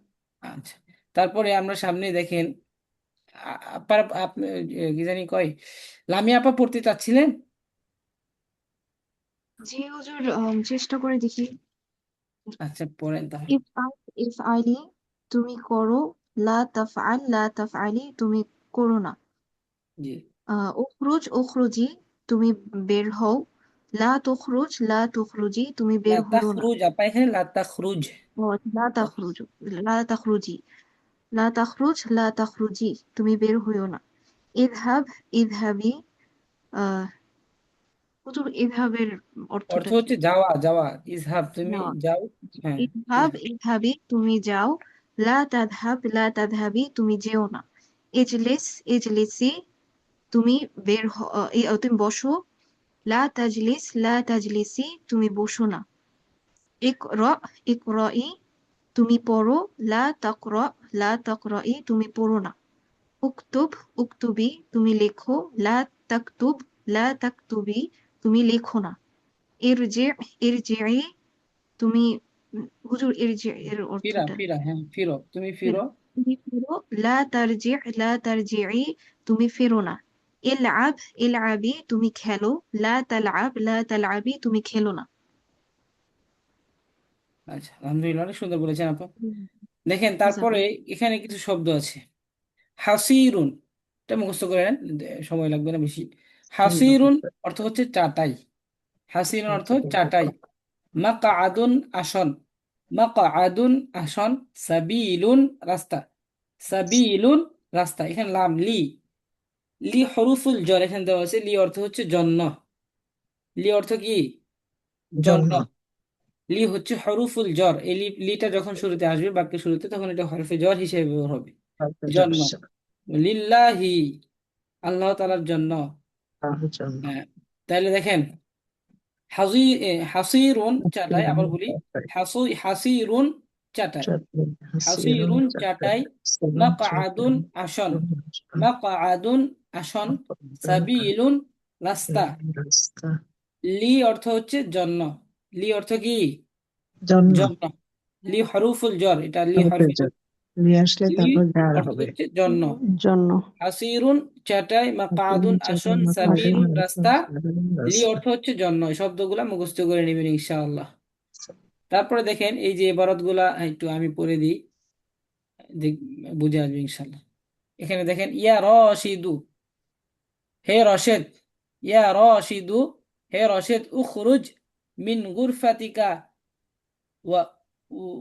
A: আচ্ছা, তারপরে আমরা সামনে দেখেন, আপার আপনি কি জানি কয়, লামিয়া আপা পড়তে চাচ্ছিলেন?
F: জি হুজুর, চেষ্টা করে দেখি।
A: আচ্ছা, পড়েন তাহলে।
F: ইফআল ইফআলি তুমি করো। লা তাফআল লা তাফআলি তুমি করো না।
A: জি।
F: উখরুজ উখরুজি তুমি বের হও। লা তুখরুজ লা তুখরুজি তুমি
A: লা
F: বের হইও না।
A: তাখরুজ আপা, এখানে লা তাখরুজ।
F: ও, লা তাখরুজ লা তাখরুজি লা তাখরুজ লা তাখরুজি তুমি বের হইও না। ইযহাব ইযহাবি আহ হুজুর ইযহাবের
A: অর্থ
F: অর্থটা কি?
A: হচ্ছে যাওয়া, যাওয়া। ইজহাব তুমি
F: যাওয়া।
A: যাও। হ্যাঁ,
F: ইযহাব
A: ইজহাব।
F: ইযহাবি তুমি যাও। লা তাযহাব লা তাযহাবি তুমি যেও না। ইজলিস ইজলিসি তুমি তুমি বসো। লা তাজলিস লা তাজলিসি তুমি বসো না। ইকরা ইকরাই তুমি পড়ো। লা তাকরা লা তাকরাই তুমি পড়ো না। উকতুব উকতুবি তুমি লেখো। লা তাকতুব লা তাকতুবি তুমি লেখো না। ইরজি ইরজিই তুমি হুজুর ইরজি এর
A: ফিরা,
F: অর্থটা
A: ফিরা, হ্যাঁ, ফিরো, তুমি
F: ফেরো।
A: ফিরো।
F: তুমি ফেরো। লা তারজি লা তারজিই তুমি ফেরো না। ইলআব ইলআবি তুমি খেলো। লা তালআব লা তালআবি তুমি খেলো না।
A: আচ্ছা, আলহামদুলিল্লাহ, অনেক সুন্দর বলেছেন আপা।
F: হুম,
A: দেখেন, তারপরে
F: জাযাকাল্লাহ।
A: এখানে কিছু শব্দ আছে। হাসিরুন, এটা মুখস্থ করে নেন, সময় লাগবে না বেশি। হাসিরুন অর্থ হচ্ছে চাটাই। হাসিরুন অর্থ চাটাই। মাকআদুন আসন। মাকআদুন আসন। সাবিলুন রাস্তা। সাবিলুন রাস্তা। এখানে লাম লি। লি হরুফুল জর এখানে দেওয়া আছে, লি অর্থ হচ্ছে জন্য। লি অর্থ কি? জন্য।
B: জন্য।
A: লি হচ্ছে হরুফুল জর। এই লিটা যখন শুরুতে আসবে বাক্যের শুরুতে, তখন এটা হরফে জর হিসেবে ব্যবহার হবে। জন্য। লিল্লাহি, আল্লাহ তাআলার জন্য।
B: জন্য
A: হ্যাঁ, তাহলে দেখেন হাসিরুন চাটাই, আবার বলি হাসিরুন চাটাই, হাসিরুন চাটাই, মাকআদুন আসন, মাকআদুন আসন, সাবিলুন রাস্তা, লি অর্থ হচ্ছে জন্য, লি অর্থ কি
B: জন্য
A: জন্য, লি হরফুল জর, এটা লি হরফে জর,
B: নিয়ে আসলে
A: লি
B: তারপর যার
A: অর্থ
B: হবে।
A: হচ্ছে জন্য।
F: জন্য।
A: হাসিরুন চাটাই, মাকআদুন আসন, সাবিলুন রাস্তা, লি অর্থ হচ্ছে জন্য। এই শব্দগুলা মুখস্থ করে নেবেন ইনশাআল্লাহ। তারপরে দেখেন এই যে ইবারতগুলা একটু আমি পড়ে দিই, বুঝে আসবে ইনশাআল্লাহ। এখানে দেখেন ইয়া রশিদু, হে রশেদ, ইয়া রশিদু, হে রশেদ, উখরুজ মিন গুরফাতিকা ওয়া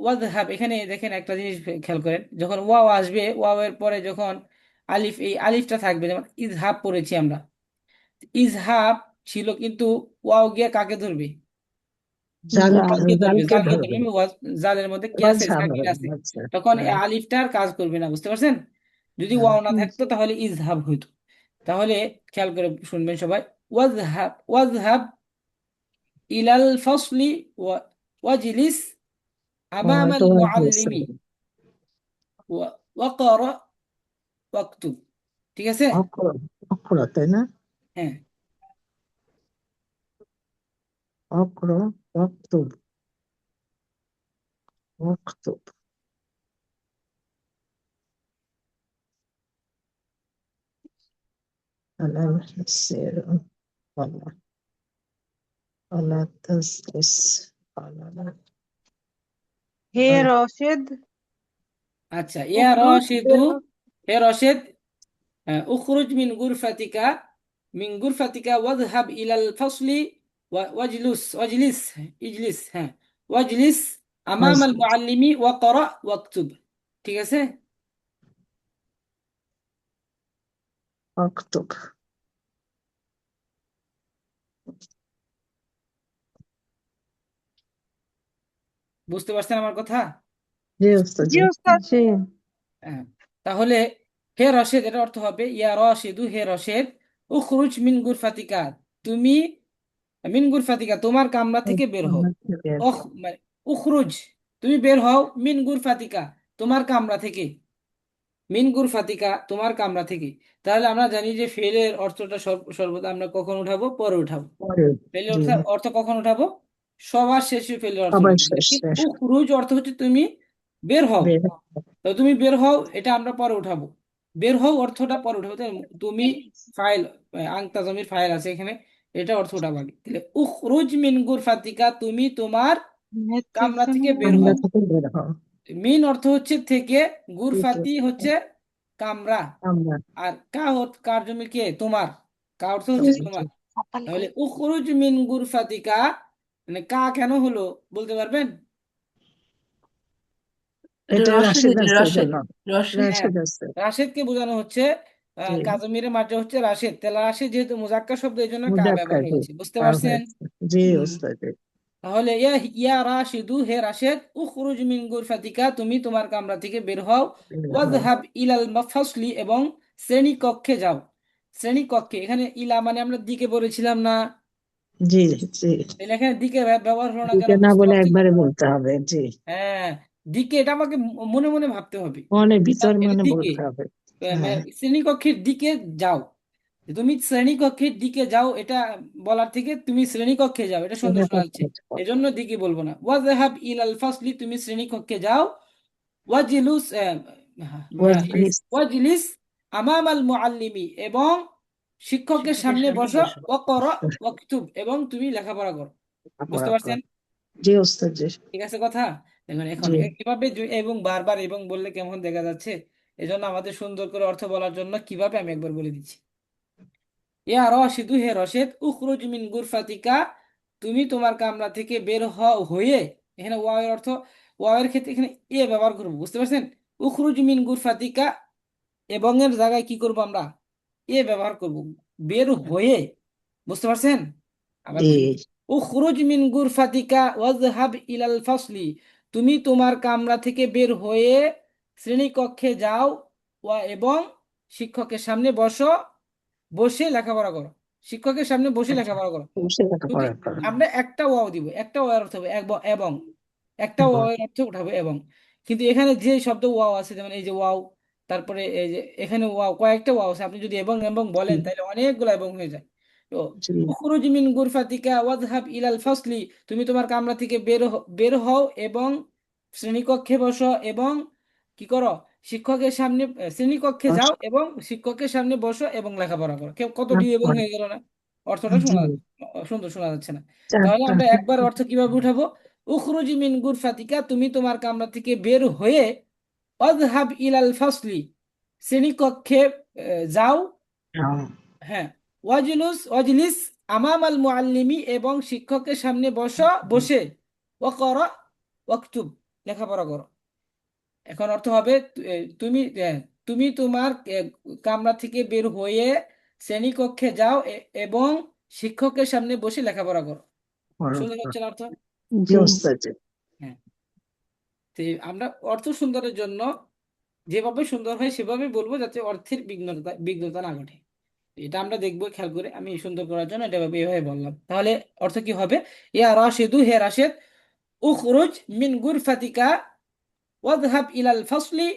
A: ওয়াযহাব। এখানে দেখেন একটা জিনিস খেয়াল করেন, যখন ওয়াও আসবে, ওয়াও এর পরে যখন আলিফ, এই আলিফটা থাকবে, যেমন ইজহাব পড়েছি আমরা, ইজহাব ছিল, কিন্তু ওয়াও গিয়ে কাকে ধরবে?
B: জাল
A: ওয়াওকে ধরবে,
B: জালকে
A: জালকে
B: ধরবে।
A: ধরবে। জালের মধ্যে কি আছে?
B: বাছা
A: সাকিন
B: হবে।
A: আছে।
B: আচ্ছা,
A: তখন এই
B: হ্যাঁ,
A: আলিফটা আর কাজ করবে না, বুঝতে পারছেন? যদি
B: হ্যাঁ,
A: ওয়াও না থাকতো তাহলে ইজহাব হইতো। তাহলে খেয়াল করে শুনবেন সবাই, ওয়াজহাব, ওয়াজহাব ইলাল ফসলি ওয়াজলিস আমামাল
B: তো হয়েছে।
A: মুআল্লিমি ওয়াকরা ওয়াকতুব। ঠিক আছে?
B: অক্র, অক্র তাই না?
A: হ্যাঁ,
B: অক্র, অক্তুব, অক্তুব। আলাল হাসির, আল্লাহ, আল্লাহ তাসরিস, আল্লাহ,
D: হে রশেদ,
A: আচ্ছা, ইয়া
D: উখরুজ
A: রাশিদু,
D: বের হ।
A: হে রশেদ, উখরুজ মিন গুরফাতিকা, মিন গুরফাতিকা ওয়াজহাব ইলাল ফসলি ওয়াজলুস, ওয়াজলিস, ইজলিস, হ্যাঁ, ওয়াজলিস আমামাল মুআল্লিমি ওয়াকরা ওয়াকতুব। ঠিক আছে?
B: অক্তুব।
A: বুঝতে পারছেন আমার কথা?
B: জি ওস্তাদ
D: জি
B: জি।
D: ওস্তাদ।
F: জি।
A: হ্যাঁ, তাহলে হে রশেদ, এটা অর্থ হবে ইয়া রশেদু, হে রশেদ, উখরুজ মিন গুরফাতিকা, তুমি মিন গুরফাতিকা, তোমার কামরা থেকে বের হও। মানে উখরুজ, তুমি বের হও, মিন গুরফাতিকা, তোমার কামরা থেকে, মিন গুরফাতিকা, তোমার কামরা থেকে। তাহলে আমরা জানি যে ফেলের অর্থটা সর্বদা আমরা কখন উঠাবো? পরে উঠাবো।
B: পরে,
A: ফেলের
B: জি,
A: অর্থ অর্থ কখন উঠাবো? সবার শেষে ফেলের অর্থ
B: সবার
A: উঠাবো।
B: শেষ
A: লেকিন
B: শেষ
A: উখরুজ অর্থ হচ্ছে তুমি বের হও।
B: বের।
A: তো তুমি বের হও, এটা আমরা পরে উঠাবো। বের হও অর্থটা পরে উঠাবো। তাই তুমি ফাইল, আংতা জমির ফাইল আছে এখানে, এটা অর্থ উঠাবো আগে। তাহলে উখরুজ মিন গুরফাতিকা, তুমি তোমার কামরা থেকে বের
B: আমরা
A: হও।
B: থেকে বের হও।
A: মিন অর্থ হচ্ছে থেকে,
B: থেকে,
A: গুরফাতি হচ্ছে কামরা,
B: আমরা,
A: আর কার জমি কে? তোমার, কা অর্থ হচ্ছে তোমার। তাহলে উখরুজ মিন গুরফাতিকা, মানে কা কেন হলো বলতে পারবেন?
F: এটা
B: এটা
F: রসেদ,
B: রাশেদ
F: এটা
B: আছে
F: রসেদ,
B: জন্য।
F: রসেদ।
A: হ্যাঁ,
B: রাশেদ আছে।
A: রাশেদকে বোঝানো হচ্ছে,
B: জি,
A: কাজমিরের মাঝে হচ্ছে রাশেদ, তাহলে রাশেদ যেহেতু মুজাক্কার শব্দ, এই জন্য কা ব্যবহার
B: মুজাক্কার, জি,
A: হয়েছে, বুঝতে
B: তা
A: পারছেন?
B: হয়েছে। জি
A: হুম।
B: ওস্তাদ জি।
A: তাহলে ইয়া ইয়া রাশিদু, হে রাশেদ, উখরুজ মিন গুরফাতিকা, তুমি তোমার কামরা থেকে বের হও,
B: বের হও।
A: ওয়াজহাব ইলাল মাফাসলি, এবং শ্রেণী কক্ষে যাও। শ্রেণী কক্ষে, এখানে ইলা মানে আমরা দিকে বলেছিলাম না?
B: জি, জি।
A: তাহলে এখানে দিকে ব্যবহার হলো না কেন,
B: দিকে না
A: বুঝতে
B: বলে
A: পারছেন?
B: একবারে বলতে হবে, জি।
A: হ্যাঁ, দিকে, এটা আমাকে মনে মনে ভাবতে হবে।
B: মনে ভিতর
A: এটা
B: মনে
A: দিকে,
B: বলতে হবে। হ্যাঁ,
A: শ্রেণীকক্ষের দিকে যাও। তুমি শ্রেণীকক্ষের দিকে যাও, এটা বলার থেকে তুমি শ্রেণীকক্ষে যাও, এটা সুন্দর
B: সেটা
A: শোনাচ্ছে।
B: করতে হবে।
A: এজন্য দিকে বলবো না। ওয়াজহাব ইলাল ফাসলি, তুমি শ্রেণীকক্ষে যাও, ওয়াজিলুস
B: ওয়াজলিস,
A: ওয়াজলিস আমামাল মুআল্লিমি, এবং শিক্ষকের সামনে বসো, ওয়াকরা ওয়াকতুব, এবং তুমি লেখাপড়া করো। বুঝতে
B: পড়া কর।
A: পারছেন?
B: জি ওস্তাদ জি।
A: ঠিক আছে কথা? দেখুন এখন
B: জি,
A: কিভাবে এবং বারবার এবং বললে কেমন দেখা যাচ্ছে, এজন্য আমাদের সুন্দর করে অর্থ বলার জন্য কিভাবে আমি একবার বলে দিচ্ছি। ইয়া রশিদু, হে রশেদ, উখরুজ মিন গুরফাতিকা, তুমি তোমার কামরা থেকে বের হয়ে, এখানে ওয়াওয়ের অর্থ, ওয়াওয়ের ক্ষেত্রে এখানে ব্যবহার করবো, বুঝতে পারছেন? উখরুজ মিন গুরফাতিকা, এবং এর জায়গায় কি করব আমরা? ব্যবহার করব, বের হয়ে। বুঝতে পারছেন? আবার
B: জি,
A: বলি, উখরুজ মিন গুরফাতিকা ওয়াজহাব ইলাল ফাসলি, তুমি তোমার কামরা থেকে বের হয়ে শ্রেণীকক্ষে যাও, এবং শিক্ষকের সামনে বসো, বসে লেখাপড়া করো। শিক্ষকের সামনে বসে
B: আচ্ছা,
A: লেখাপড়া করো।
B: বসে
A: যদি
B: লেখাপড়া করো।
A: আমরা একটা ওয়াও দিব, একটা ওয়াও অর্থ হবে এবং, একটা
B: এবং
A: ওয়াও এর অর্থ উঠাবো এবং। কিন্তু এখানে যে শব্দ ওয়াও আছে, যেমন এই যে ওয়াও, তারপরে এই যে এখানে ওয়াও, কয়েকটা ওয়াও আছে, আপনি যদি এবং এবং বলেন তাহলে অনেকগুলো এবং হয়ে যায়। তো
B: জি,
A: উখরুজ মিন গুরফাতিকা ওয়াযহাব ইলাল ফাসলি, তুমি তোমার কামরা থেকে বের হও এবং শ্রেণীকক্ষে বসো এবং কি করো, শিক্ষকের সামনে শ্রেণীকক্ষে যাও এবং শিক্ষকের সামনে বসো এবং লেখাপড়া করো। কতটি এবং
B: তারপরে
A: হয়ে গেল না? অর্থটা
B: জি,
A: সুন্দর শোনা যাচ্ছে না? তাহলে
B: চারটা
A: আমরা একবার
B: থেকে
A: অর্থ কিভাবে উঠাবো? উখরুজি মিন গুরফাতিকা, তুমি তোমার কামরা থেকে বের হয়ে, অযহাব ইলাল ফাসলি, শ্রেণীকক্ষে যাও,
B: যাও।
A: হ্যাঁ, ওয়াজলিস আমামাল মুআল্লিমি, এবং শিক্ষকের সামনে বসে, ওয়াকরা ওয়াকতুব, লেখাপড়া করো। এখন অর্থ হবে তুমি তোমার কামরা থেকে বের হয়ে শ্রেণীকক্ষে যাও এবং শিক্ষকের সামনে বসে লেখাপড়া করো।
B: পড়ো।
A: শুনতে পাচ্ছেন অর্থ?
B: জি ওস্তাদ।
A: হ্যাঁ। তো আমরা অর্থ সুন্দরের জন্য যেভাবে সুন্দর হয় সেভাবে বলবো, যাতে অর্থের বিঘ্নতা না ঘটে। এটা আমরা দেখবো, খেয়াল করে। আমি সুন্দর করার জন্য এটা এভাবে বললাম। তাহলে অর্থ কি হবে? ইয়া রাশেদু, হে রাশেদ, উখরুজ মিন গুরফাতিকা ওয়াযহাব ইলাল ফাসলি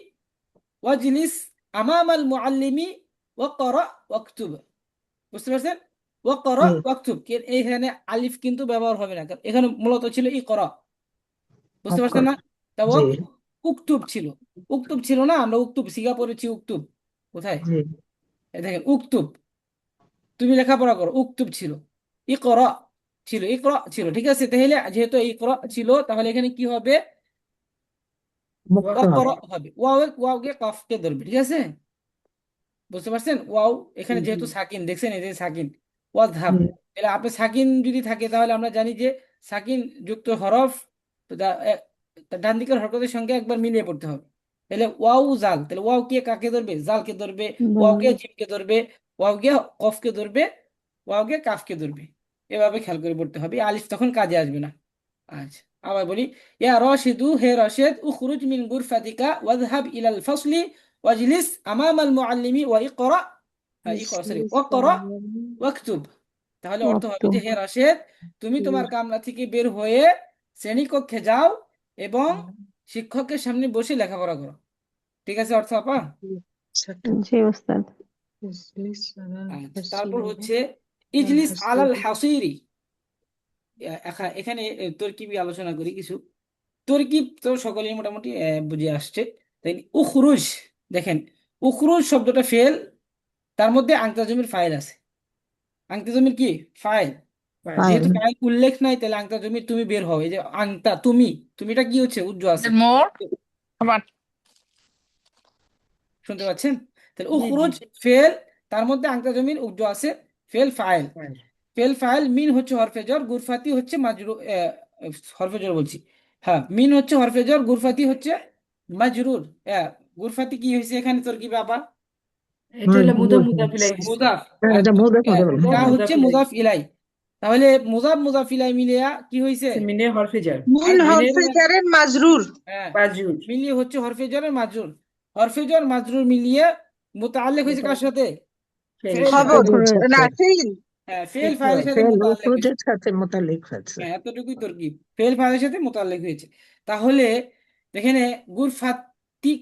A: ওয়াজলিস আমামাল মুআল্লিমি ওয়াকরা ওয়াকতুব। বুঝতে পারছেন? ওয়াকরা
B: জি,
A: ওয়াকতুব, এখানে আলিফ কিন্তু ব্যবহার হবে না, কারণ এখানে মূলত ছিল ইকরা। বুঝতে পারছেন
B: অক্ষর।
A: না? তা
B: জি,
A: উক্তুব ছিল। উক্তুব ছিল না, আমরা উক্তুব সিগা পড়েছি। উক্তুব কোথায়?
B: জি,
A: এই দেখেন, উক্তুব, তুমি লেখাপড়া করো। উক্তুব ছিল, ইকরা ছিল, ইকরা ছিল। ঠিক আছে, তাহলে যেহেতু ইকরা ছিল, তাহলে এখানে কি হবে?
B: মুক্ত হবে।
A: ওয়াকরা হবে। ওয়াওকে কফকে ধরবে। ঠিক আছে, বুঝতে পারছেন? ওয়াও এখানে যেহেতু সাকিন, দেখছেন এই যে সাকিন, ওয়াজহাব,
B: জি,
A: তাহলে আপনি সাকিন যদি থাকে, তাহলে আমরা জানি যে সাকিন যুক্ত হরফ তো ডান দিকের হরকতের সঙ্গে একবার মিলিয়ে পড়তে হবে। তাহলে ওয়াও জাল, তাহলে ওয়াও কে কাকে ধরবে? জালকে ধরবে। ওয়াও কে জিমকে ধরবে। ওয়াও কে কফকে ধরবে। ওয়াও কে কাফকে ধরবে। এভাবে খেয়াল করে পড়তে হবে, আলিফ তখন কাজে আসবে না। আচ্ছা, আবার বলি, ইয়া রাশিদু, হে রাশেদ, উখরুজ মিন গুরফাতিকা ওয়াযহাব ইলাল ফাসলি ওয়াজলিস আমামাল মুআল্লিমি ওয়া ইকরা, সরি, ওয়াকরা ওয়াকতুব। তাহলে অর্থ হবে যে, হে রাশেদ, তুমি তোমার কামরা থেকে বের হয়ে শ্রেণীকক্ষে যাও এবং শিক্ষকের সামনে বসে লেখাপড়া করো। ঠিক আছে অর্থ, আপা?
F: জি ওস্তাদ।
A: আচ্ছা, তারপর হচ্ছে ইজলিস আলাল হাসিরি। এখানে তরকিবি আলোচনা করি কিছু। তরকিব তো সকলেই মোটামুটি বুঝে আসছে, তাই উখরুজ। দেখেন, উখরুজ শব্দটা ফেল, তার মধ্যে আংতা জমির ফাইল আছে। আংতা জমির কি? ফাইল।
B: ফাইল।
A: যেহেতু ফাইল উল্লেখ নাই, তাহলে আংতা জমির তুমি বের হও। এই যে আংতা, তুমিটা কি হচ্ছে? উজ্জ আছে।
G: more about
A: শুনতে পাচ্ছেন? তাহলে
E: জি জি
A: উখরুজ ফেল, তার মধ্যে আংতা জমির উজ্জ আছে, ফেল ফাইল। ফেল ফাইল, মিন হচ্ছে হরফেজর, গুরফাতি হচ্ছে মাজরুর। হরফেজর বলছি, হ্যাঁ, মিন হচ্ছে হরফেজর, গুরফাতি হচ্ছে মাজরুর। গুরফাতি কি হয়েছে এখানে? তোর কি বাবা?
E: এটা হলো মুদা
B: বুঝ-
E: মুদাফিলাই হয়েছে।
A: মুজাফ।
B: হ্যাঁ, এটা
A: একদম,
B: মুজাফ মুজাফ।
E: মুদা
A: তা হচ্ছে
E: মুদাফিলাই
A: মুজাফ ইলাই। তাহলে মুজাফ ইলাই মিলিয়া কি হয়েছে?
E: মিনে হরফেজার
A: আর
D: মিন
A: মিনের,
D: হরফে জারের মাজরুর।
A: হ্যাঁ,
E: বাজুর
A: মিলিয়ে হচ্ছে হরফেজরের মাজরুর। হরফেজর মাজরুর মিলিয়ে মুতাআল্লিক হয়েছে কার সাথে?
E: ফেল
A: ফেল
E: সাথে
D: খবর,
A: ফাইলের
B: উখরুজের
A: সাথে।
D: না
B: সাথে।
D: ফেইল।
A: হ্যাঁ, ফেল ফাইলের সাথে
B: ফেল
A: মুতাআল্লিক হয়েছে।
B: উখরুজের সাথে মোতালেক হয়েছে।
A: হ্যাঁ, এতটুকুই তরকিব, ফেল ফাইলের সাথে মুতাল্লিক হয়েছে। তাহলে এখানে গুরফাতি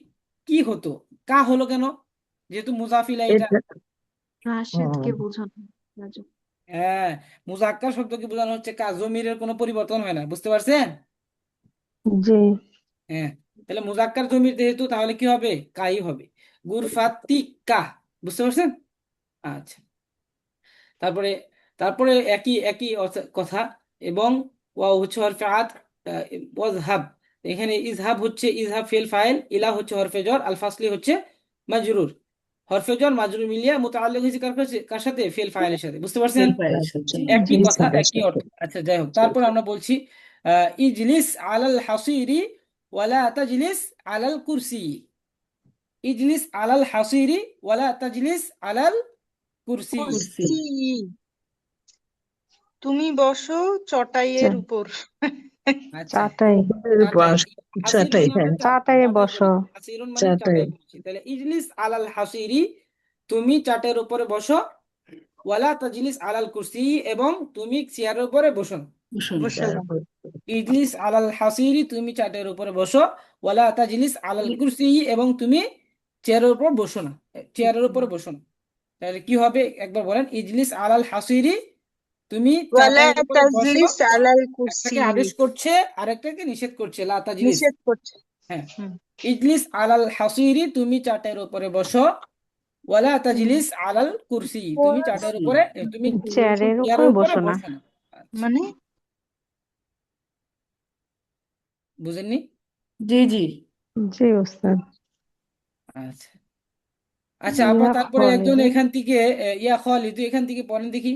A: কি হতো? কা হলো কেন? যেহেতু মুজাফিলা এটা।
B: এটা
F: রাশেদকে বোঝানো। রাজু।
A: হ্যাঁ, মুজাক্কার শব্দকে বোঝানো হচ্ছে কা, জমিরের কোনো পরিবর্তন হয় না। বুঝতে পারছেন?
B: জি,
A: হ্যাঁ, তাহলে মুজাক্কার জমির যেহেতু, তাহলে কি হবে? কাই হবে। গুরফাতি কা। বুঝতে পারছেন? আচ্ছা, তারপরে তারপরে একই একই কথা। এবং ওয়াও হচ্ছে হরফে আত, ওয়াজহাব। এখানে ইজহাব হচ্ছে, ইজহাব ফেল ফাইল, ইলা হচ্ছে হরফে জর, আল ফাসলি হচ্ছে মাজরুর। হরফে জর মাজরুর মিলিয়া মুতাআল্লিক হয়েছে কার সাথে? ফেল ফাইলের সাথে। বুঝতে পারছেন?
E: ফেল ফাইলের সাথে। জি
A: একই
B: জি
A: কথা,
B: স্যার,
A: একই অর্থ। আচ্ছা, যাই হোক, তারপর আমরা বলছি ইজলিস আলাল হাসিরি ওয়ালা তাজলিস আলাল কুরসি। ইজলিস আলাল হাসিরি ওয়ালা তাজলিস আলাল কুরসি।
E: কুরসি।
D: কুরসি, তুমি বসো চটাইয়ের উপর।
A: আচ্ছা,
G: চাটাই
A: চাটাই। হাসিরুন
B: চাটাই,
A: আমরা
B: হ্যাঁ,
G: চাটাই
A: চাটাই
G: বসো।
A: বলেছি, হাসিরুন মানে
B: চাটাই।
A: চাটাই বলেছি। তাহলে ইজলিস আলাল হাসিরি, তুমি চাটের উপরে বসো। ওয়ালা তাজলিস আলাল কুরসি, এবং তুমি চেয়ারের উপরে বসো না।
E: বসুন।
D: বসলাম।
A: ইজলিস আলাল হাসিরি, তুমি চাটের উপরে বসো। ওয়ালা তাজলিস আলাল কুরসি, এবং তুমি চেয়ারের উপর বসো না, চেয়ারের উপরে বসো না। তাহলে কি হবে একবার বলেন, ইজলিস আলাল হাসিরি, তুমি
D: ওয়ালা
A: চাটাইয়ের উপরে বসো।
D: তাজলিস আলাল
A: একটাকে
D: কুরসি,
A: আদেশ করছে, আরেকটাকে নিষেধ করছে, লা তাজলিস।
D: নিষেধ করছে।
A: হ্যাঁ,
D: হুম।
A: ইজলিস আলাল হাসিরি, তুমি চাটের উপরে বসো। ওয়ালা তাজলিস আলাল কুরসি, তুমি চাটের উপরে, তুমি
G: চেয়ারের উপর
A: চেয়ারের উপরে
G: বসো না।
A: বসো না। আচ্ছা,
D: মানে
A: বুঝেননি?
E: জি জি।
G: জি ওস্তাদ।
A: আচ্ছা আচ্ছা, আবার
G: ইয়া
A: তারপরে একজন
G: খালিদু।
A: এখান থেকে ইয়া খালিদ, তুই এখান থেকে পড়েন দেখি।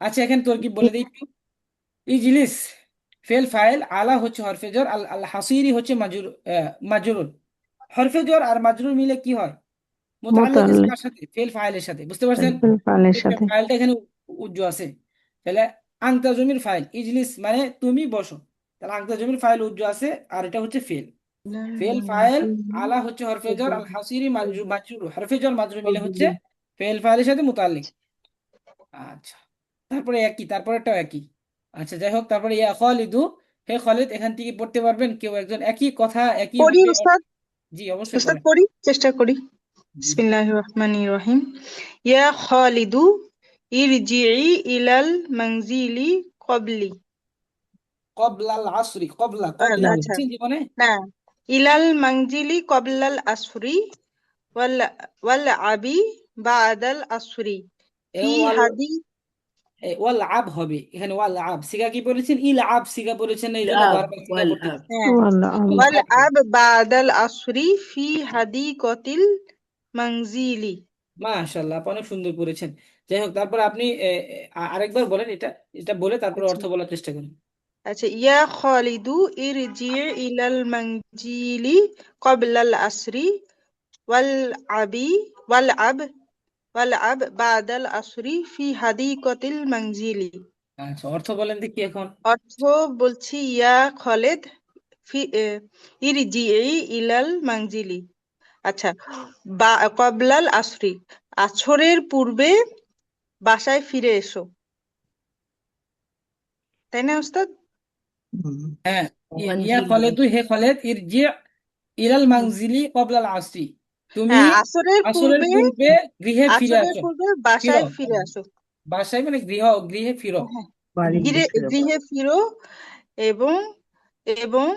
A: আচ্ছা, এখানে তোর কি বলে দিই একটু। ইজলিস ফেল ফাইল, আলা হচ্ছে হরফে জর, আল আল হাসিরি হচ্ছে মাজরুর, মাজরুর। হরফে জর আর মাজরুর মিলে কি হয়? মোতাল্লিক আছে
G: মোতাল্লিক
A: কার সাথে? ফেল ফাইলের সাথে, বুঝতে পারছেন?
G: পালের সাথে।
A: ফাইলটা এখানে উজ্জ আছে। তাহলে আংতা জমির ফাইল ইজলিস মানে তুমি বসো, তাহলে আংতা জমির ফাইল উজ্জ আছে, আর এটা হচ্ছে ফেল। ফেল ফাইল, আলা হচ্ছে হরফে জর, আল হাসিরি মাজরুর, হরফে জর মাজরুর মিলে হচ্ছে ফেল ফাইলের সাথে মুতাল্লিক। আচ্ছা, তারপরে একই, তারপরেটাও একই। আচ্ছা, যাই হোক, তারপরে ইয়া খালিদু, হে খালিদ, এখান থেকে পড়তে পারবেন কেউ একজন? একই কথা একই
D: পড়ি
A: ভাবে।
D: উস্তাদ,
A: জি অবশ্যই
D: উস্তাদ
A: পড়েন।
D: পড়ি, চেষ্টা করি।
A: জি।
D: বিসমিল্লাহির রহমানির রহিম। ইয়া খালিদু ইরজিই ইলাল মানজিলি ক্বাবলি।
A: কবলাল আসরি, কবলা কবলা
D: আচ্ছা,
A: দেখছেন জীবনে?
D: না, ইলাল মানজিলি ক্বাবলাল আসরি ওয়াল ওয়াল আবি বাদাল আসরি
A: এ
D: ফি
A: ওয়াল,
D: হাদি।
A: ওয়াল আব হবে এখানে, ওয়াল আব সিগা কি বলেছেন? ইল আব সিগা বলেছেন না, এই জন্য
E: আব
A: বারবার সিগা
E: ওয়াল
A: পড়তে।
E: আব।
D: হ্যাঁ,
G: ওয়ালা
A: ওয়াল
D: ওয়াল
A: আব হবে।
D: আব বাদাল আসরি ফি হাদিকতিল মানজিলি।
A: মাশাআল্লাহ, আপনি অনেক সুন্দর করেছেন। যাই হোক, তারপর আপনি আরেকবার বলেন এটা, এটা বলে তারপর
D: আচ্ছা
A: অর্থ বলার চেষ্টা করেন।
D: আচ্ছা, ইয়া খালিদু ইরজি ইলাল মানজিলি ক্বাবলাল আসরি ওয়াল আবি ওয়াল আব বাদাল আসরি ফি হাদিকতিল মানজিলি।
A: আচ্ছা, অর্থ বলেন দেখি এখন।
D: অর্থ বলছি, ইয়া খালেদ ফি ইরজিই ইলাল মানজিলি। আচ্ছা, বা কবলাল আসরি, আসরের পূর্বে বাসায় ফিরে এসো, তাই না উস্তাদ?
A: হ্যাঁ, ইয়া
E: মঞ্জিল।
A: খালিদু, হে খালিদ, ইরজি ইলাল মানজিলি কবলাল আসরি, তুমি
D: হ্যাঁ, আসরের
A: আসরের
D: পূর্বে,
A: পূর্বে গৃহে ফিরে
D: আসরের
A: আসো।
D: পূর্বে
A: ফিরো,
D: বাসায় ফিরে আসো।
A: বাসায় মানে গৃহে ফিরো।
D: হ্যাঁ,
B: বাড়ি ফিরে
D: গৃহে ফিরো, এবং এবং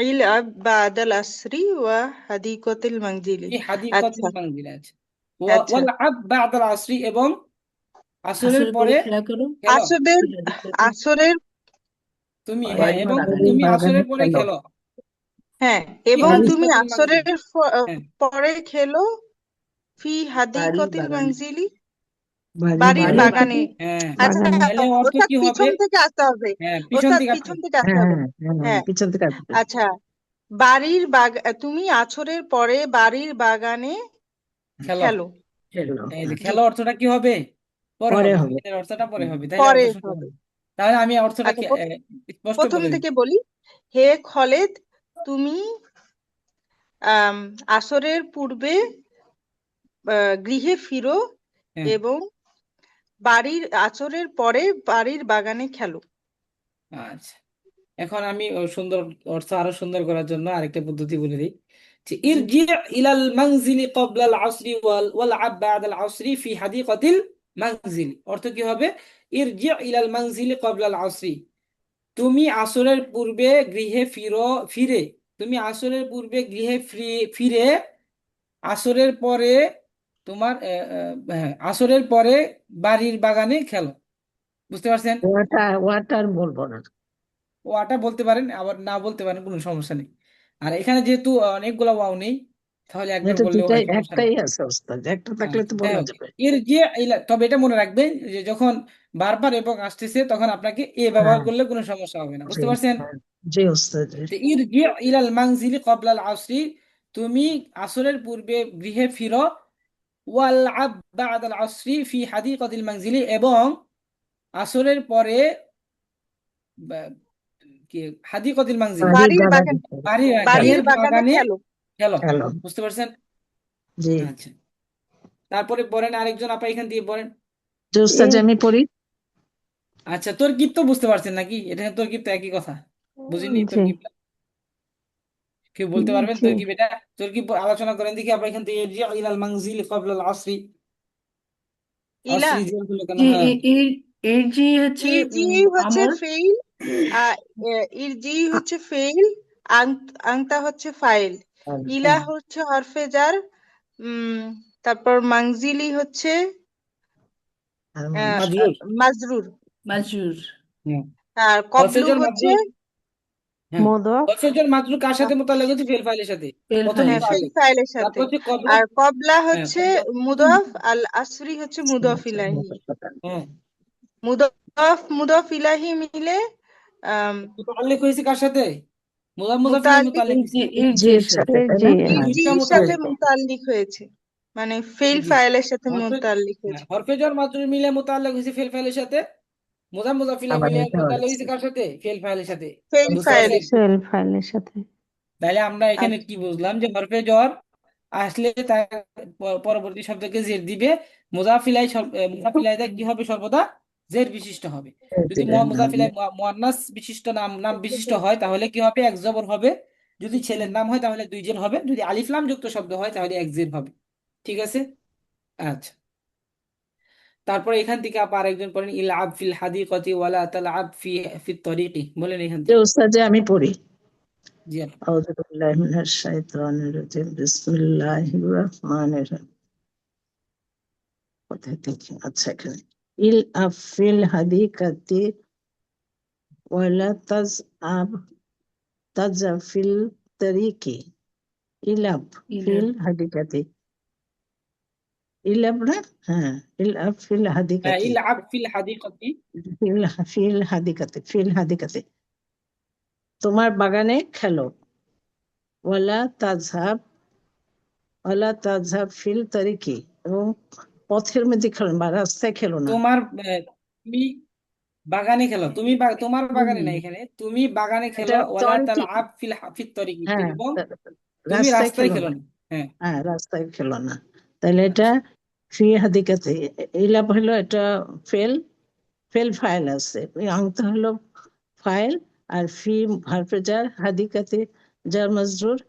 D: ইলা বাদাল আসরি ওয়া হাদিকতিল মানজিলি।
A: এই হাদিকাতুল
D: আচ্ছা
A: মানজিল আছে।
D: আচ্ছা,
A: ওয়াল আব বাদাল আসরি, এবং আসরের
E: আসরের পরে
A: পরে
E: খেলা করো।
A: খেলো।
D: আসরের
E: ফি হাদিকতিল
D: আসরের
A: তুমি, হ্যাঁ,
E: বাড়ির
A: এবং
E: বাগানে।
A: তুমি
B: বাগানে
A: আসরের পরে
B: খেলো।
A: খেলো।
D: হ্যাঁ,
A: কি
D: এবং তুমি
A: হাদিকাতুল মানজিল।
D: আসরের
A: হ্যাঁ,
D: পরে খেলো ফি
E: বাড়ির
D: হাদিকতিল
E: বাগানে।
D: মানজিলি,
B: বাড়ির
D: বাড়ির
E: বাড়ির
B: বাগানে।
D: বাগানে।
E: বাগানে।
A: হ্যাঁ,
D: আচ্ছা,
G: বাগানে।
A: তাহলে অর্থ
D: ওস্তাদ
A: কি হবে?
D: পিছন থেকে আসতে হবে,
A: হ্যাঁ, পিছন
D: ওস্তাদ
A: থেকে
D: পিছন থেকে আসতে
B: হ্যাঁ,
D: হবে।
B: হ্যাঁ, হ্যাঁ, হ্যাঁ,
D: হ্যাঁ,
B: পিছন থেকে আসবে।
D: আচ্ছা, তুমি আছরের পরে বাড়ির বাগানে
A: খেলো।
D: খেলো।
B: খেলো,
A: এই যে
B: হ্যাঁ,
D: জি,
A: খেলো অর্থটা কি হবে? পরে
B: পরে
A: হবে,
B: হবে।
A: এর অর্থটা পরে হবে, তাহলে
D: পরে
A: অর্থ শুনতে
D: হবে।
A: হবে। তাহলে আমি অর্থটা
D: আচ্ছা,
A: স্পষ্ট
D: প্রথম
A: বলে দিই।
D: থেকে বলি। হে খালেদ, তুমি আম, আসরের পূর্বে গৃহে ফিরো,
A: হ্যাঁ,
D: এবং আছরের পরে বাড়ির বাগানে খেলো।
A: আচ্ছা, এখন আমি সুন্দর অর্থ আরো সুন্দর করার জন্য আরেকটা পদ্ধতি বলে দিই, যে
D: জি,
A: ইরজি ইলাল মানজিলি ক্বাবলা আল আসরি ওয়াল আব বা'দা আল আসরি ফি হাদিকাতিল মানজিল। অর্থ কি হবে? ইরজি ইলাল মানজিলি ক্বাবলা আল আসরি, তুমি আসরের পূর্বে গৃহে ফিরে, তুমি আসরের পূর্বে গৃহে ফিরে আসরের পরে তোমার হ্যাঁ, আসরের পরে বাড়ির বাগানে খেলো। বুঝতে পারছেন?
B: ওয়াটার বলবো না।
A: ওয়াটা বলতে পারেন, আবার না বলতে পারেন, কোনো সমস্যা নেই। আর এখানে যেহেতু অনেকগুলো ওয়াও নেই, তাহলে একবার
B: এটা
A: বললেও
B: দুটাই,
A: হয়, সমস্যা নেই।
B: একটাই আছে ওস্তাদ, একটা থাকলে তো
A: যাই
B: বলা
A: হোক,
B: যাবে।
A: এর যে তবে এটা মনে রাখবেন যে যখন বারবার এবং আসতেছে, তখন আপনাকে এ ব্যবহার
B: হ্যাঁ,
A: করলে কোনো সমস্যা হবে না,
B: জি,
A: বুঝতে পারছেন?
B: হ্যাঁ, জি ওস্তাদ, জি।
A: তো ইরজি ইলাল মানজিলি ক্বাবলাল আসরি, তুমি আসরের পূর্বে গৃহে ফিরো। ওয়াল আব বা'দাল আসরি ফি হাদিকাতিল মানজিলি, এবং আসরের পরে বা- কি হাদিকতিল মানজিল,
B: বাড়ির
D: বাড়ির
B: বাগানে
D: বাগান
A: বাড়ির
B: খেলো
A: বাড়ির
D: বাগানে
A: বাগানে
D: খেলো।
A: খেলো।
B: খেলো।
A: বুঝতে পারছেন?
B: জি
A: আচ্ছা, তারপরে বলেন আরেকজন আপা এখান দিয়ে বলেন।
B: যে উস্তাদ আমি পড়ি।
A: আচ্ছা, তরকিব তো বুঝতে পারছেন নাকি? এটা তরকিব তো একই কথা, বুঝিনি
G: জি
A: তরকিব? কেউ বলতে পারবেন
G: জি
A: তরকিব এটা? তরকিব আলোচনা করেন দেখি আপা এখান থেকে। ইরজি ইলাল মানজিল ক্বাবলা আল আসরি,
D: ইলা
A: আসরি জেল হলো কেন?
E: যে
A: হ্যাঁ,
E: এর জি হচ্ছে
D: ইরজি হচ্ছে
E: আমর।
D: ফেইল, ইরজি হচ্ছে ফেইল, আংতা হচ্ছে ফাইল, ইলা
A: হ্যাঁ,
D: হচ্ছে হরফে জার, তারপর মাংজিলি হচ্ছে আহ,
A: মাজরুর।
D: মাজরুর,
E: মাজরুর।
A: হ্যাঁ,
D: আর কবলু
A: হরফেজর
D: হচ্ছে
A: মাজরুর। হ্যাঁ,
G: মোদক
A: হরফেজর মাজরুর কার সাথে মোতালেক হচ্ছে? ফেল ফাইলের সাথে।
E: ফেল
A: প্রথম
E: ফাইলের
D: ফেল
E: সাথে।
A: মোতালেক,
D: ফাইলের
A: তারপর
D: সাথে।
A: হচ্ছে কবলা।
D: আর কবলা
A: হ্যাঁ,
D: হচ্ছে
A: কবলা।
D: মুদফ, আল আসরি হচ্ছে মুদফ ইলাহি।
A: হ্যাঁ,
D: মুদফ ইলাহি মিলে
A: মোতালেক হয়েছে কার সাথে? মুদাফ মুদাফ ইলাইহি
D: মুতাল্লিক,
A: মোতালেক হয়েছে
E: এর জি এর
B: জির
E: সাথে।
B: সাথে,
G: এর
B: তাই
G: জি
B: না?
G: এর
B: হ্যাঁ
A: দুইটা
D: ইরজির সাথে
A: মোতালেক।
D: মুতাল্লিক হয়েছে, মানে ফেল
A: জি,
D: ফাইলের সাথে
A: হরফে
D: মুতাল্লিক হয়েছে।
A: হরফেজর মাজরুর মিলে মোতালেক হয়েছে ফেল ফাইলের সাথে। মুদাফ মুদাফ ইলাইহি
B: আবার
A: মিলে
B: এটা
A: মোতালেক
B: হচ্ছে
A: হয়েছে কার সাথে? ফেল ফাইলের সাথে।
D: ফেল
A: বুঝতে
D: ফাইলের
A: পারছেন?
D: সাথে।
G: সেল ফাইলের সাথে
A: তাহলে আমরা এখানে
D: আচ্ছা,
A: কি বুঝলাম? যে হরফে জ্বর আসলে তার পরবর্তী শব্দকে জের দিবে। মুজাফিলাই কি হবে? সর্বদা জের বিশিষ্ট হবে। যদি মুজাফিলাই মুয়ান্নাস বিশিষ্ট নাম নাম বিশিষ্ট হয় তাহলে কি হবে? এক জবর হবে। যদি ছেলের নাম হয় তাহলে দুই জের হবে। যদি আলিফ লাম যুক্ত শব্দ হয় তাহলে এক জের হবে। ঠিক আছে? আচ্ছা, তারপরে এখান থেকে আবার আরেকজন পড়েন, ইলআব ফিল হাদিকাতি ওয়ালা তালআব ফি তরিকি। বলেন এখান
B: যে
A: থেকে।
B: উস্তাদ আমি পড়ি।
A: জি আপা।
B: আউযু বিল্লাহি মিনাশ শাইতানির রাজিম, বিসমিল্লাহির রহমানির রহিম। কোথায় থেকে? আচ্ছা, এখানে ইল আফিল হাদিকাতি ওয়ালা তাজফিল তরিকি। ইলাব
E: ইলাব।
B: ফিল হাদিকাতি। ইলাব না? হ্যাঁ, ইল আফিল
A: হ্যাঁ,
B: হাদিকাতি,
A: ইলআব ফিল হাদিকাতি।
B: ফিল ফিল হাদিকাতি, ফিল হাদিকাতি, তোমার বাগানে খেলো। ওয়ালা তাজহাব, ওয়ালা তাজহাব ফিল তরিকি, এবং পথের মধ্যে খেলো না বা রাস্তায় খেলো না।
A: তোমার তুমি বাগানে খেলো। তোমার বাগানে না,
B: হুম,
A: এখানে তুমি বাগানে খেলো।
B: এটা
A: ওয়ালা
B: তরিকি।
A: তালআব ফিত তরিকি,
B: হ্যাঁ,
A: এবং তুমি
B: রাস্তায়
A: রাস্তায়
B: খেলো
A: খেলো
B: না।
A: না। হ্যাঁ,
B: হ্যাঁ, রাস্তায় খেলো না। তাহলে এটা
A: আচ্ছা,
B: ফি হাদিকাতে। ইলাপ হলো এটা ফেল, ফেল ফাইল আছে, ওই আংটা হলো ফাইল, আর ফি হারফে জার, হাদিকাতে জার মাজরুর।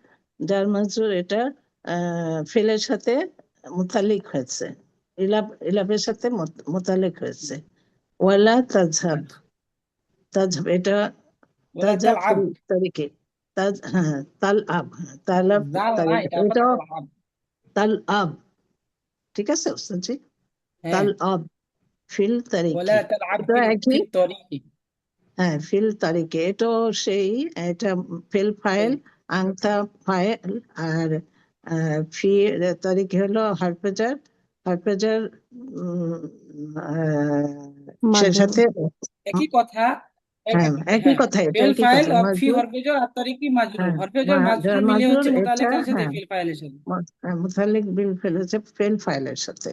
B: জার মাজরুর এটা ফেলের সাথে মুতালিক হয়েছে, ইলাপের সাথে মুতালিক হয়েছে। ওয়ালা তাজহাব,
A: আচ্ছা।
B: তাজহাব এটা
A: ওয়ালা
B: তাজহাব
A: তালআব,
B: ফিল তরিকে। হ্যাঁ, তাল আব, হ্যাঁ, তাল আব
A: জাল না,
B: তরিকে,
A: এটা আবার
B: এটাও
A: তালআব।
B: তাল আব। ঠিক আছে ওস্তাদজি?
A: হ্যাঁ,
B: তাল আব ফিল
A: ওয়ালা
B: তারিকি,
A: তালআব
B: এটা একই।
A: ফিত তরিকি।
B: হ্যাঁ, ফিল তারিকে এটাও সেই, এটা ফিল ফাইল,
A: এই,
B: আংতা ফাইল, আর ফি তারিখে হলো হারপেজার। হারপেজার সে
G: মাজরুর
B: সাথে,
A: একই কথা।
B: হ্যাঁ একই
A: হ্যাঁ,
B: কথা, এটা
A: ফেল
B: একই
A: ফাইল
B: কথা।
A: আর ফি
B: মাজরুর,
A: হরফেজর আর তরিকি মাজরুর।
B: হ্যাঁ,
A: হরফেজর মাজরুর মিলে
B: মাজরুর
A: হচ্ছে
B: এটা,
A: মুতাল্লিকার সাথে,
B: হ্যাঁ,
A: ফিল ফাইলের সাথে।
B: মুতাল্লিক বিল ফেল হচ্ছে ফেল ফাইলের সাথে।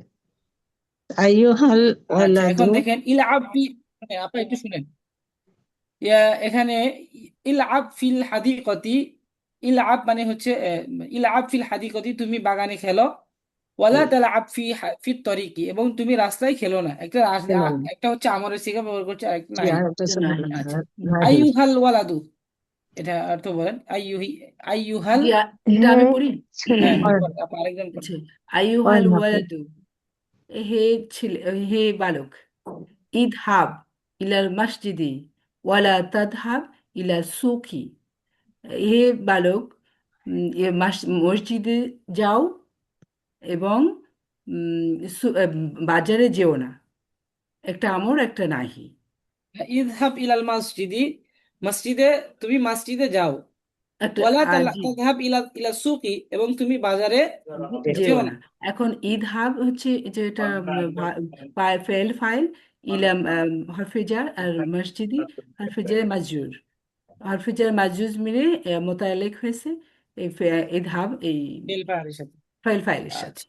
B: আইয়ুহাল
A: আচ্ছা, এখন
B: ওয়ালাদু।
A: দেখেন ইলআব ফি, আপনি একটু শুনেন। এখানে ইলআব ফিল হাদিকতি, ইলআব মানে হচ্ছে ইলআব ফিল হাদিকতি, তুমি বাগানে খেলো। ওয়ালা তালআব ফি তরিকি, এবং তুমি রাস্তায় খেলো না। একটা হচ্ছে আমরের সিগা ব্যবহার করছে, আরেকটা
B: জি,
A: নাহি।
B: আর একটা
E: এটা
B: সুবহান
E: নাহি।
A: আচ্ছা,
B: নাহি।
A: আইয়ুহাল ওয়ালাদু, এটা অর্থ বলেন। আইয়ুহাল।
E: জি এটা
G: হে
E: আমি পড়ি।
G: ছেলে,
A: হ্যাঁ,
B: পড়েন,
A: আরেকজন পড়েন।
E: আচ্ছা, আইয়ুহাল
B: পড়েন আপনি।
E: ওয়ালাদু, হে ছেলে, হে বালক, ইদহাব ইলাল মসজিদি ওয়ালা তাদহাব ইলা সুকি। হে বালক, মসজিদে যাও এবং বাজারে যেও না। একটা আমর, একটা নাহি।
A: ইযহাব ইলাল মসজিদি, মসজিদে, তুমি মসজিদে যাও।
E: একটা
A: ওয়ালা
E: জি,
A: তাযহাব ইলা ইলা সুকি, এবং তুমি বাজারে
E: যেও
A: যেও
E: না।
A: না।
E: এখন ইদহাব হচ্ছে যেটা ফেল ফাইল, ইলাম হরফেজার, আর মসজিদি হরফেজার মাজরুর। হরফেজার মাজরুর মিলে মোতালেক হয়েছে এই ইদহাব, এই
A: ফেল ফাইলের সাথে।
E: ফেল ফাইলের সাথে।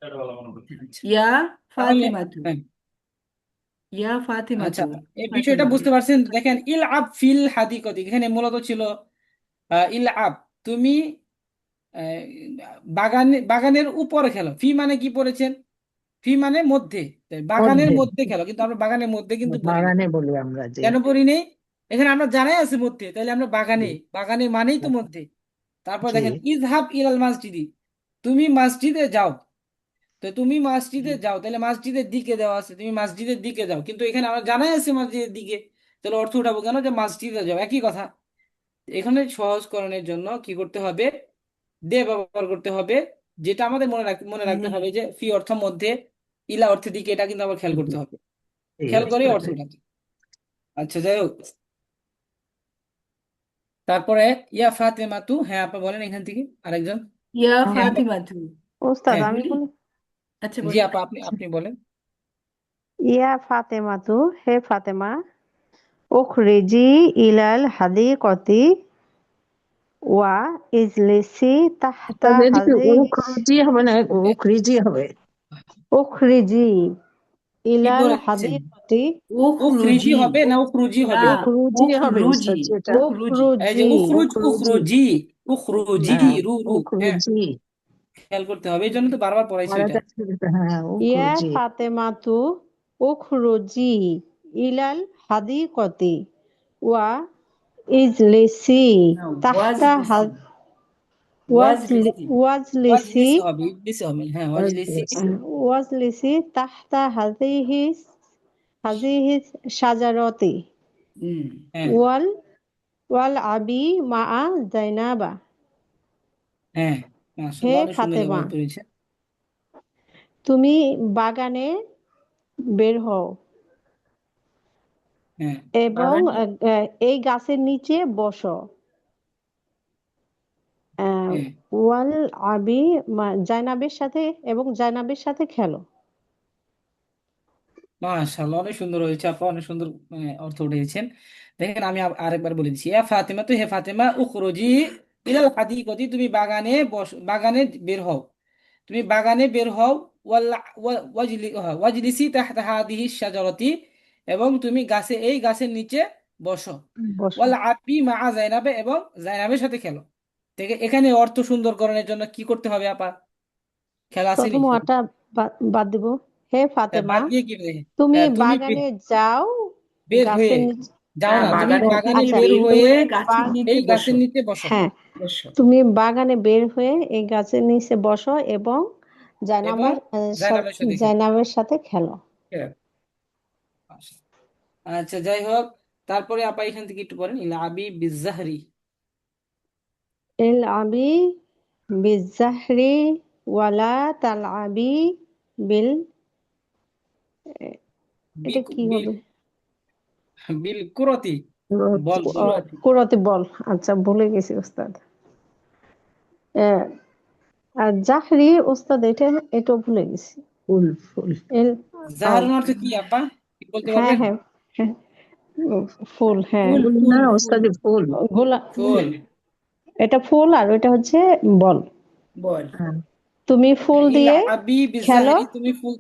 A: আচ্ছা, আচ্ছা।
E: ইয়া
A: তাহলে
E: ফাতিমাতু,
A: হ্যাঁ,
E: ইয়া
A: আচ্ছা,
E: ফাতিমাতু,
A: এই বিষয়টা
E: ফাতিমা।
A: বুঝতে পারছেন? দেখেন, ইল আব ফিল হাদিকতি, এখানে মূলত ছিল ইল আব, তুমি আহ, বাগানের উপরে খেলো। ফি মানে কি পড়েছেন? ফি মানে মধ্যে, তাই বাগানের
B: মধ্যে
A: মধ্যে খেলো, কিন্তু আমরা বাগানের মধ্যে কিন্তু পড়িনি।
B: বাগানে বলি আমরা যে।
A: কেন পড়িনি? এখানে আমরা জানাই আছে মধ্যে, তাহলে আমরা বাগানে,
B: জি
A: বাগানে মানেই তো মধ্যে। তারপর
B: জি
A: দেখেন, ইজহাব ইলাল মাসজিদি, তুমি মসজিদে যাও। তো তুমি মসজিদে যাও, তাহলে মসজিদের দিকে দেওয়া আছে, তুমি মসজিদের দিকে যাও, কিন্তু এখানে আমরা জানাই আছে মসজিদের দিকে, তাহলে অর্থ উঠাবো কেন যে মসজিদে যাও, একই কথা। এখানে সহজকরণের জন্য কি করতে হবে? দে ব্যবহার করতে হবে, যেটা আমাদের মনে রাখতে হবে যে ফি অর্থ মধ্যে, ইলা অর্থের দিকে, এটা কিন্তু আবার খেয়াল করতে হবে,
B: জি
A: খেয়াল করে
B: ওস্তাদ।
A: অর্থ উঠাতে। আচ্ছা, যাই হোক, তারপরে ইয়া ফাতেমা তু, হ্যাঁ আপা বলেন এখান থেকে আরেকজন।
E: ইয়া
A: হ্যাঁ
E: ফাতিমাতু।
G: ওস্তাদ
A: হ্যাঁ,
G: আমি
E: বলি?
G: বলি।
E: আচ্ছা,
A: জি
E: বলেন।
A: আপা, আপনি বলেন।
G: ইয়া ফাতেমা তু, হে ফাতেমা, উখরিজি ইলাল হাদিকতি ওয়া ইজলিসি তাহতা
B: ওস্তাদ এদিকে
G: হাযিহি।
B: উখরুজি হবে না, উখরিজি হবে।
G: উখরিজি
A: কি
G: ইলাল
A: বলেছেন?
G: হাদিকতি।
A: উখরিজি
E: উখরুজি।
A: হবে না উখরুজি
E: না,
A: হবে?
B: উখরুজি হবে
E: উখরুজি,
B: ওস্তাদ, যেটা
E: উখরুজি।
A: এই যে
G: উখরুজি
A: উখরুজ,
B: উখরুজি।
A: উখরুজি, উখরুজি,
B: হ্যাঁ
A: রু রু, হ্যাঁ,
B: উখরুজি।
A: খেয়াল করতে হবে, এই জন্য তো বারবার পড়াইছি
B: আর
A: এটা।
B: একটা ছিল, হ্যাঁ
G: ইয়া
B: উখরুজি।
G: ফাতেমাতু উখরুজি ইলাল হাদিকতি ওয়া ইজলিসি
E: না, ওয়াজ
G: তাহতা
E: লিসি, ওয়াজ লিসি।
G: ওয়াজলিসি
A: ওয়াজলিসি হবে, ইজলিসি হবে, হ্যাঁ ওয়াজলিসি।
G: ওয়াজলিসি তাহতা হাযিহি শাজারতি
E: হুম।
A: হ্যাঁ
G: ওয়াল ওয়াল আবি মা জাইনাবা।
A: হ্যাঁ,
G: হে
A: মাশাআল্লাহ, অনেক সুন্দর
G: ফাতেমা,
A: ব্যবহার করেছে।
G: তুমি বাগানে বের হও
A: হ্যাঁ,
G: এবং
A: বাগানে,
G: এই গাছের নিচে বসো।
A: হ্যাঁ,
G: ওয়াল আবি জাইনাবের সাথে, এবং জাইনাবের সাথে খেলো।
A: মাশাআল্লাহ, অনেক সুন্দর হয়েছে আপা, অনেক সুন্দর অর্থ উঠিয়েছেন। দেখেন, আমি আরেকবার বলে দিচ্ছি, ইয়া ফাতেমা তো, হে ফাতেমা, উখরুজি ইলাল হাদিকতি, তুমি বাগানে বাগানে বের হও, তুমি বাগানে বের হও। ওয়াজলিসি তাহতা হাদিহি শাজারতি, এবং তুমি এই গাছের নিচে বসো।
G: বসো।
A: ওয়াল আবি মা জাইনাবে, এবং জাইনাবের সাথে খেলো। এখানে অর্থ সুন্দরকরণের জন্য কি করতে হবে আপা? খেলা আসেনি?
G: প্রথম ওয়াটা বাদ দিব। হে ফাতেমা,
A: বাদ দিয়ে কি বলে?
G: তুমি
A: তুমি
G: বাগানে যাও
A: বের হয়ে
G: গাছের নিচে।
A: যাও
E: হ্যাঁ,
A: না, তুমি
E: বাগানে
A: বাগানে
E: থেকে
G: আচ্ছা,
A: বের
E: বের
A: হয়ে
E: হয়ে গাছের
G: বা-
E: নিচে
A: এই গাছের
E: বসো।
A: নিচে বসো।
G: হ্যাঁ,
E: বসো।
G: তুমি বাগানে বের হয়ে এই গাছের নিচে বসো এবং
A: এবং জায়নামের সাথে খেলো।
G: জাইনাবের সাথে খেলো।
A: ঠিক আছে? আচ্ছা, যাই হোক, তারপরে আপা এখান থেকে একটু পড়েন, ইলা আবি বিজাহরি।
G: এল আবি বিজাহরি ওয়ালা তাল আবি বিল। এটা
A: বি-
G: কি
A: বিল
G: হবে?
A: বিল কুরতি, বল বল।
E: কুরাতি।
G: কুরাতে বল। আচ্ছা, ভুলে গেছি ওস্তাদ। আহ, আর জাহরি ওস্তাদ, এটাও ভুলে গেছি।
B: ফুল ফুল।
G: এল আও,
A: জাহারুন অর্থ কি আপা, কি বলতে
G: হ্যাঁ
A: পারবেন?
G: হ্যাঁ হ্যাঁ, ফুল, হ্যাঁ।
E: ফুল,
B: ফুল না
E: ফুল, ফুল।
B: ওস্তাদ, ফুল।
G: গোলা,
A: ফুল।
G: এটা ফুল আর ওইটা হচ্ছে বল।
E: বল।
B: হ্যাঁ
G: তুমি ফুল
A: ইলা
G: দিয়ে
A: আবি
G: খেলো।
A: বিজাহরি, তুমি ফুল,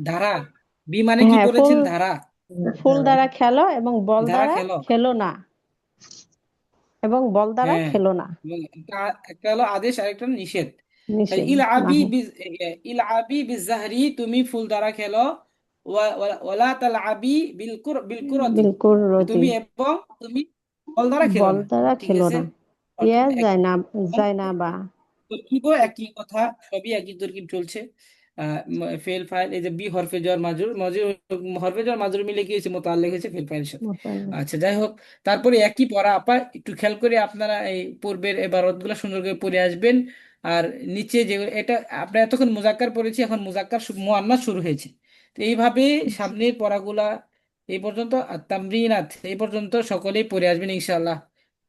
A: ধারা, বি মানে কি
G: হ্যাঁ, ফুল,
A: পড়েছেন? ধারা,
G: ফুল দ্বারা খেলো এবং বল
A: ধারা
G: দ্বারা
A: খেলো।
G: খেলো না, এবং বল দ্বারা
A: হ্যাঁ,
G: খেলো না।
A: এবং একটা হলো আদেশ, আরেকটা হলো নিষেধ। তাহলে
G: নিষেধ।
A: ইলআবি
G: নাহি
A: ইলআবি বিজাহরি, তুমি ফুল দ্বারা খেলো। ওয়ালা তালআবি বিল কুরতি,
G: বিলকুল রতি,
A: তুমি এবং তুমি বল দ্বারা খেলো
G: বল
A: না।
G: দ্বারা
A: ঠিক
G: খেলো
A: আছে,
G: না। ইয়া
A: অর্থাৎ
G: জাইনাবা।
A: তরকিবও একই কথা, সবই একই তরকিব চলছে। ফেল ফাইল, এই যে বি হরফে জ্বর মাজরুর মাজরুর, হরফে জ্বর মাজরুর মিলে কি হয়েছে? মোতাল্লিক হয়েছে ফেল ফাইলের সাথে।
G: মোতালেব।
A: আচ্ছা, যাই হোক, তারপরে একই পড়া আপা, একটু খেয়াল করে আপনারা এই পূর্বের এবারত গুলো সুন্দর করে পড়ে আসবেন। আর নিচে যে এটা আমরা এতক্ষণ মুজাক্কার পড়েছি, এখন মুজাক্কার মুআন্নাস শুরু হয়েছে। তো এইভাবে সামনের পড়াগুলা এই পর্যন্ত, আর তামরিনাত এই পর্যন্ত সকলেই পড়ে আসবেন ইনশাআল্লাহ।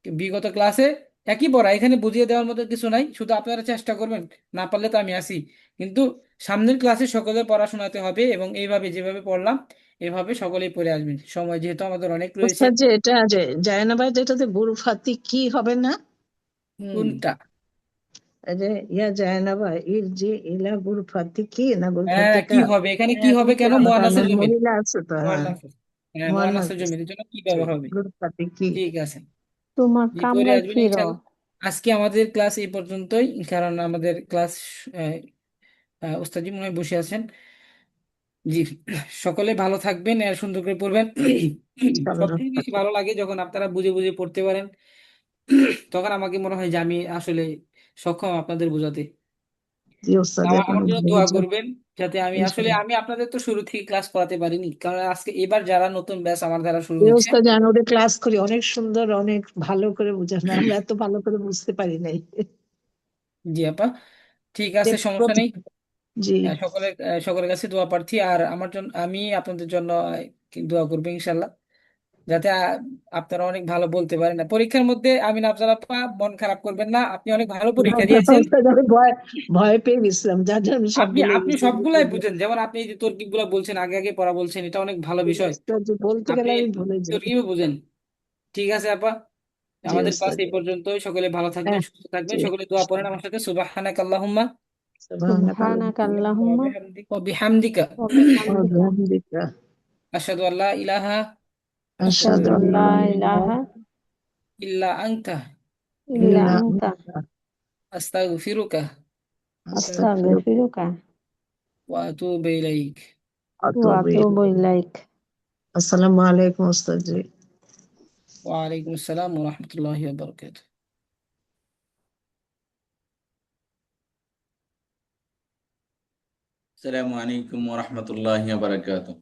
A: বিগত ক্লাসে একই পড়া, এখানে বুঝিয়ে দেওয়ার মতো কিছু নাই, শুধু আপনারা চেষ্টা করবেন, না পারলে তো আমি আসি। কিন্তু সামনের ক্লাসে সকলের পড়াশোনাতে হবে, এবং এইভাবে যেভাবে পড়লাম এভাবে সকলেই পড়ে আসবেন, সময় যেহেতু আমাদের অনেক রয়েছে।
B: ওস্তাদ, যে এটা যে জায়নাবাদ, এটাতে গুরু ফাতি কি হবে না?
E: হুম।
A: কোনটা?
B: এই যে ইয়া জায়নাবা ইরজি ইলা গুরফাতিকি না
A: হ্যাঁ,
B: গুরফাতিকা,
A: কি হবে এখানে, কি হবে কেন? মুয়ান্নাসের জমির,
B: মহিলা আছে তো, হ্যাঁ,
A: মুয়ান্নাসের, হ্যাঁ
B: মুয়ান্নাস
A: মুয়ান্নাসের
B: আছে।
A: জমির জন্য কি
B: জি,
A: ব্যবহার হবে?
B: গুরফাতিকি।
A: ঠিক আছে,
G: তোমার
A: জি পরে
G: কামরায়
A: আসবেন
G: ফিরো।
A: ইনশাল্লাহ। আজকে আমাদের ক্লাস এই পর্যন্তই, কারণ আমাদের ক্লাস ওস্তাদ জি মনে হয় বসে আছেন। জি, সকলে ভালো থাকবেন আর সুন্দর করে পড়বেন।
B: ইনশাআল্লাহ।
A: সবথেকে বেশি ভালো লাগে যখন আপনারা বুঝে বুঝে পড়তে পারেন। তখন আমাকে মনে হয় যে আমি আসলে সক্ষম আপনাদের বোঝাতে।
B: জি ওস্তাদ,
A: আমার
B: এখন
A: আমার জন্য
B: ভালো
A: দোয়া
B: বুঝে।
A: করবেন, যাতে আমি আসলে
B: ইনশাআল্লাহ।
A: আমি আপনাদের তো শুরু থেকে ক্লাস করাতে পারিনি, কারণ আজকে এবার যারা নতুন ব্যাচ আমার দ্বারা শুরু
B: জি
A: হচ্ছে।
B: ওস্তাদ, আমি ওদের ক্লাস করি, অনেক সুন্দর, অনেক ভালো করে বুঝানো, আমরা এত ভালো করে বুঝতে পারি নাই।
A: জি আপা, ঠিক
B: যে
A: আছে, সমস্যা
B: প্রথম-
A: নেই।
B: জি
A: সকলের কাছে দোয়া প্রার্থী, আর আমার জন্য, আমি আপনাদের জন্য দোয়া করবো ইনশাল্লাহ, যাতে আপনারা অনেক ভালো বলতে পারেন। না পরীক্ষার মধ্যে আমি আফজাল আপা মন খারাপ করবেন না, আপনি অনেক ভালো পরীক্ষা দিয়েছেন।
B: ওস্তাদ, আমি ভয় ভয় পেয়ে গেছিলাম, যার জন্য আমি সব
A: আপনি
B: বলে
A: আপনি
B: গেছি।
A: সবগুলাই বুঝেন, যেমন আপনি এই যে তরকিব গুলা বলছেন, আগে আগে পড়া বলছেন, এটা অনেক ভালো বিষয়।
B: ওস্তাদ, যে বলতে
A: আপনি
B: গেলে আমি ভুলে যাই।
A: তরকিবও বুঝেন। ঠিক আছে আপা,
B: জি
A: আমাদের ক্লাস
B: ওস্তাদ।
A: এই পর্যন্তই। সকলে ভালো থাকবেন,
B: হ্যাঁ,
A: সুস্থ থাকবেন,
B: জি।
A: সকলে দোয়া পড়েন আমার সাথে, সুবহানাকা আল্লাহুম্মা
G: সুবহানাকা আল্লাহুম্মা
A: ওয়া বিহামদিকা
G: ওয়া বিহামদিকা
B: সুবহানাল্লাহ।
A: আশহাদু আল্লা ইলাহা
G: আশহাদু আল লা ইলাহা
A: ইল্লা আনতা
G: ইল্লা আনতা
A: আস্তাগফিরুকা
G: আস্তাগফিরুকা
A: ওয়া আতুবু ইলাইক।
G: ওয়া আতুবু ইলাইক।
B: আসসালামু আলাইকুম ওস্তাদ জি।
A: ওয়া আলাইকুম আসসালাম ওয়া রাহমাতুল্লাহি ওয়া বারাকাতুহু।
H: আসসালামু আলাইকুম ওয়া রাহমাতুল্লাহি ওয়া বারাকাতুহু।